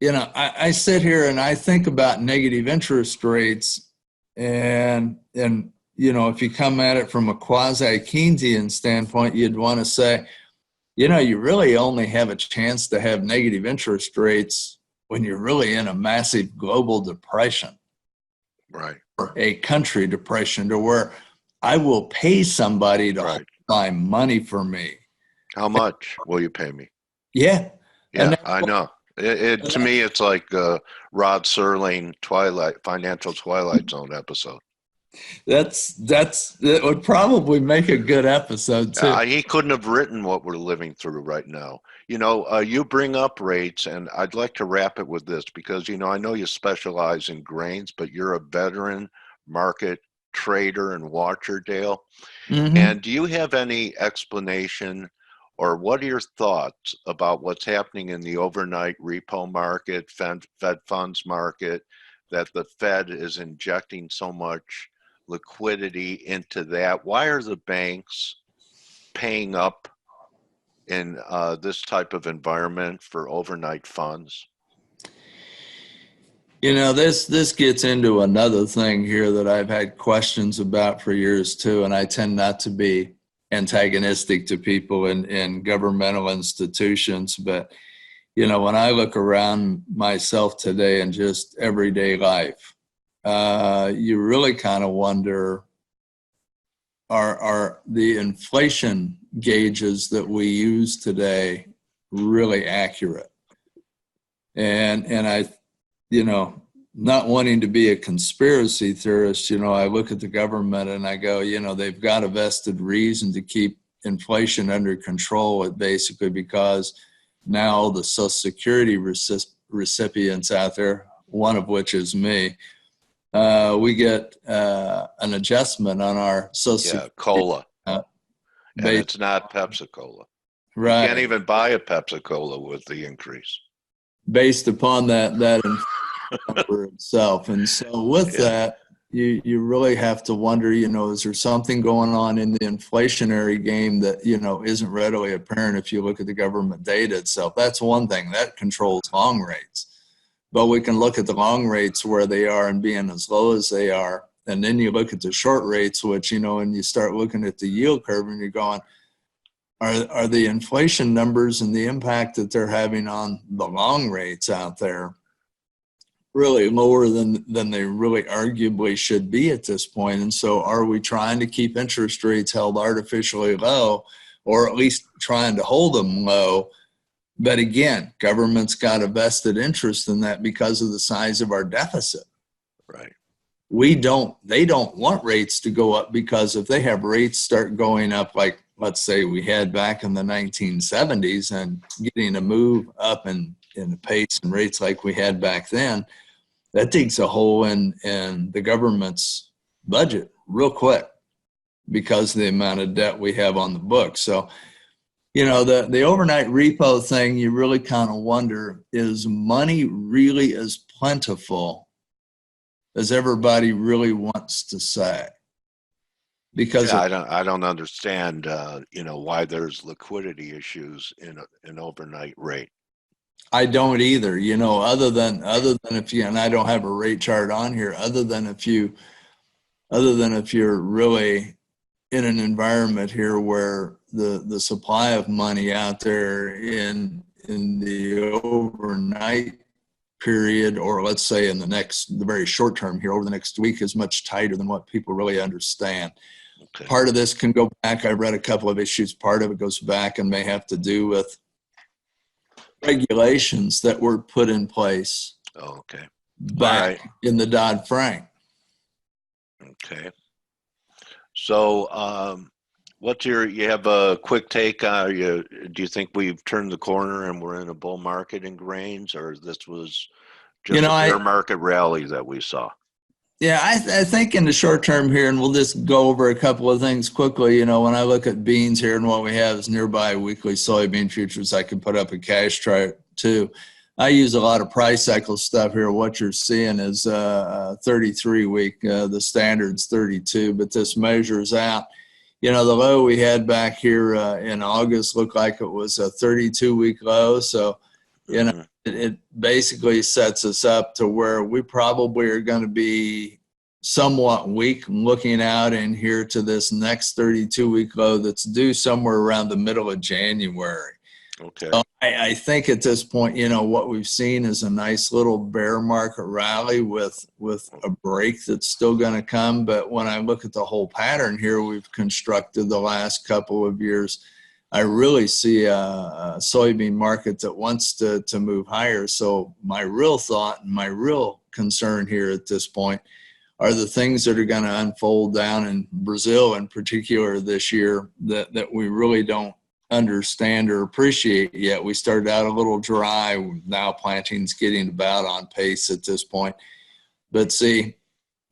you know, I sit here and I think about negative interest rates, and you know, if you come at it from a quasi-Keynesian standpoint, you'd want to say, you know, you really only have a chance to have negative interest rates when you're really in a massive global depression. Right. Or a country depression, to where I will pay somebody to hold my money for me. How much will you pay me? Yeah. Yeah, I know. To me, it's like Rod Serling Financial Twilight Zone episode. That would probably make a good episode too. He couldn't have written what we're living through right now. You know, you bring up rates, and I'd like to wrap it with this because, you know, I know you specialize in grains, but you're a veteran market trader and watcher, Dale. And do you have any explanation, or what are your thoughts about what's happening in the overnight repo market, Fed funds market, that the Fed is injecting so much liquidity into that? Why are the banks paying up in this type of environment for overnight funds? You know, this gets into another thing here that I've had questions about for years too, and I tend not to be antagonistic to people in governmental institutions, but you know, when I look around myself today in just everyday life, you really kind of wonder, are the inflation gauges that we use today really accurate? And I, you know, not wanting to be a conspiracy theorist, you know, I look at the government and I go, you know, they've got a vested reason to keep inflation under control, basically because now the Social Security recipients out there, one of which is me, we get an adjustment on our Social Security. Cola. And it's not Pepsi-Cola. Right. You can't even buy a Pepsi-Cola with the increase. Based upon that number itself. And so with that, you really have to wonder, you know, is there something going on in the inflationary game that, you know, isn't readily apparent if you look at the government data itself? That's one thing. That controls long rates. But we can look at the long rates where they are and being as low as they are. And then you look at the short rates, which, you know, and you start looking at the yield curve and you're going, are the inflation numbers and the impact that they're having on the long rates out there really lower than they really arguably should be at this point? And so are we trying to keep interest rates held artificially low, or at least trying to hold them low? But again, government's got a vested interest in that because of the size of our deficit. Right. They don't want rates to go up, because if they have rates start going up, like let's say we had back in the 1970s, and getting a move up in the pace and rates like we had back then, that digs a hole in the government's budget real quick because of the amount of debt we have on the books. So, you know, the overnight repo thing, you really kind of wonder, is money really as plentiful as everybody really wants to say? Because I don't understand, you know, why there's liquidity issues in an overnight rate. I don't either, you know, other than if you, and I don't have a rate chart on here, other than if you're really in an environment here where the supply of money out there in the overnight period, or let's say in the very short term here over the next week, is much tighter than what people really understand. Okay. Part of this can go back. I read a couple of issues. Part of it goes back and may have to do with regulations that were put in place Oh, okay. back in the Dodd-Frank. Okay. So, you have a quick take? Do you think we've turned the corner and we're in a bull market in grains, or this was just a bear market rally that we saw? Yeah, I think in the short term here, and we'll just go over a couple of things quickly. When I look at beans here, and what we have is nearby weekly soybean futures. I can put up a cash chart too. I use a lot of price cycle stuff here. What you're seeing is 33 week. The standard's 32, but this measures out. The low we had back here in August looked like it was a 32-week low. So, it basically sets us up to where we probably are going to be somewhat weak looking out in here to this next 32-week low that's due somewhere around the middle of January. Okay. So I think at this point, what we've seen is a nice little bear market rally with a break that's still going to come. But when I look at the whole pattern here we've constructed the last couple of years, I really see a soybean market that wants to move higher. So my real thought and my real concern here at this point are the things that are going to unfold down in Brazil in particular this year that we really don't understand or appreciate yet. We started out a little dry. Now planting's getting about on pace at this point. But see,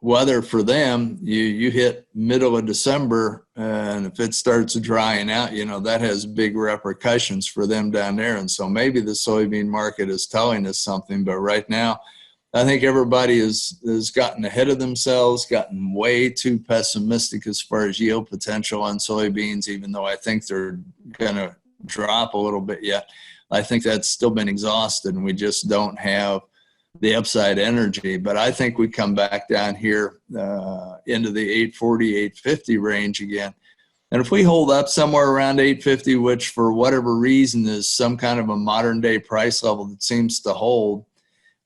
weather for them, you hit middle of December, and if it starts drying out, that has big repercussions for them down there. And so maybe the soybean market is telling us something, but right now, I think everybody has gotten ahead of themselves, gotten way too pessimistic as far as yield potential on soybeans, even though I think they're going to drop a little bit yet. I think that's still been exhausted, and we just don't have the upside energy. But I think we come back down here into the 840, 850 range again. And if we hold up somewhere around 850, which for whatever reason is some kind of a modern day price level that seems to hold,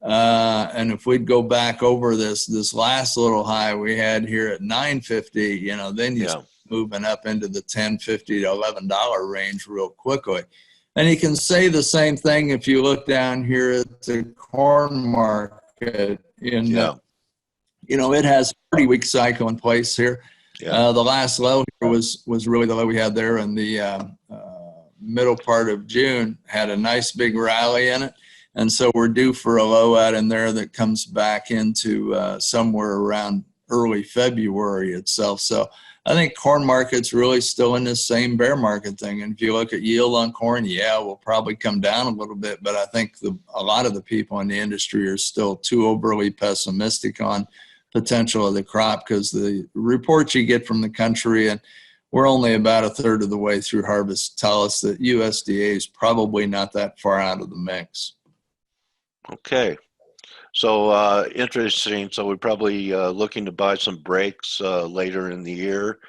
and if we'd go back over this last little high we had here at 950, then you start moving up into the $10.50 to $11 range real quickly. And you can say the same thing if you look down here at the corn market. It has a 40-week cycle in place here. The last low here was really the low we had there in the middle part of June. Had a nice big rally in it. And so we're due for a low out in there that comes back into somewhere around early February itself. So I think corn market's really still in this same bear market thing. And if you look at yield on corn, we'll probably come down a little bit. But I think a lot of the people in the industry are still too overly pessimistic on potential of the crop, because the reports you get from the country, and we're only about a third of the way through harvest, tell us that USDA is probably not that far out of the mix. Okay. So interesting. So we're probably looking to buy some breaks later in the year.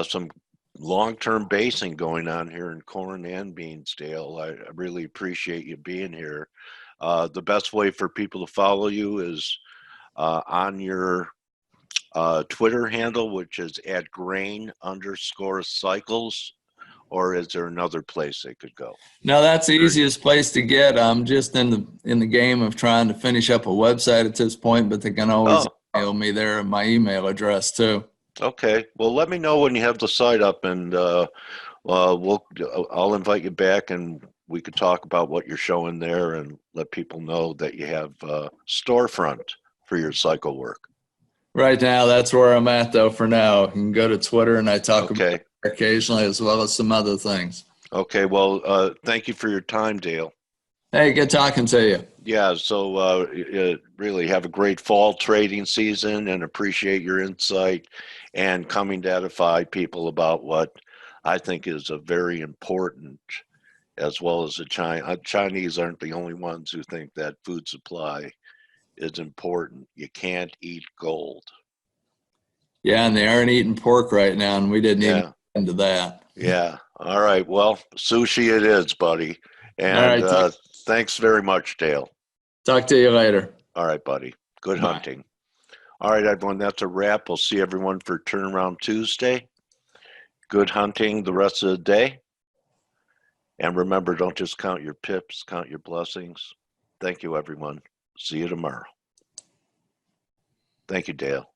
Some long-term basing going on here in corn and beans, Dale. I really appreciate you being here. The best way for people to follow you is on your Twitter handle, which is @grain_cycles. Or is there another place they could go? No, that's the easiest place to get. I'm just in the game of trying to finish up a website at this point, but they can always email me there at my email address too. Okay. Well, let me know when you have the site up, and I'll invite you back, and we could talk about what you're showing there, and let people know that you have a storefront for your cycle work. Right now, that's where I'm at though. For now, you can go to Twitter, and I talk about it occasionally, as well as some other things. Okay. Well, thank you for your time, Dale. Hey, good talking to you. Yeah. So really have a great fall trading season, and appreciate your insight and coming to edify people about what I think is a very important, as well as the Chinese aren't the only ones who think that food supply is important. You can't eat gold. Yeah, and they aren't eating pork right now, and we didn't even get into that. Yeah. All right. Well, sushi it is, buddy. And thanks very much, Dale. Talk to you later. All right, buddy. Good hunting. All right, everyone. That's a wrap. We'll see everyone for Turnaround Tuesday. Good hunting the rest of the day. And remember, don't just count your pips, count your blessings. Thank you, everyone. See you tomorrow. Thank you, Dale.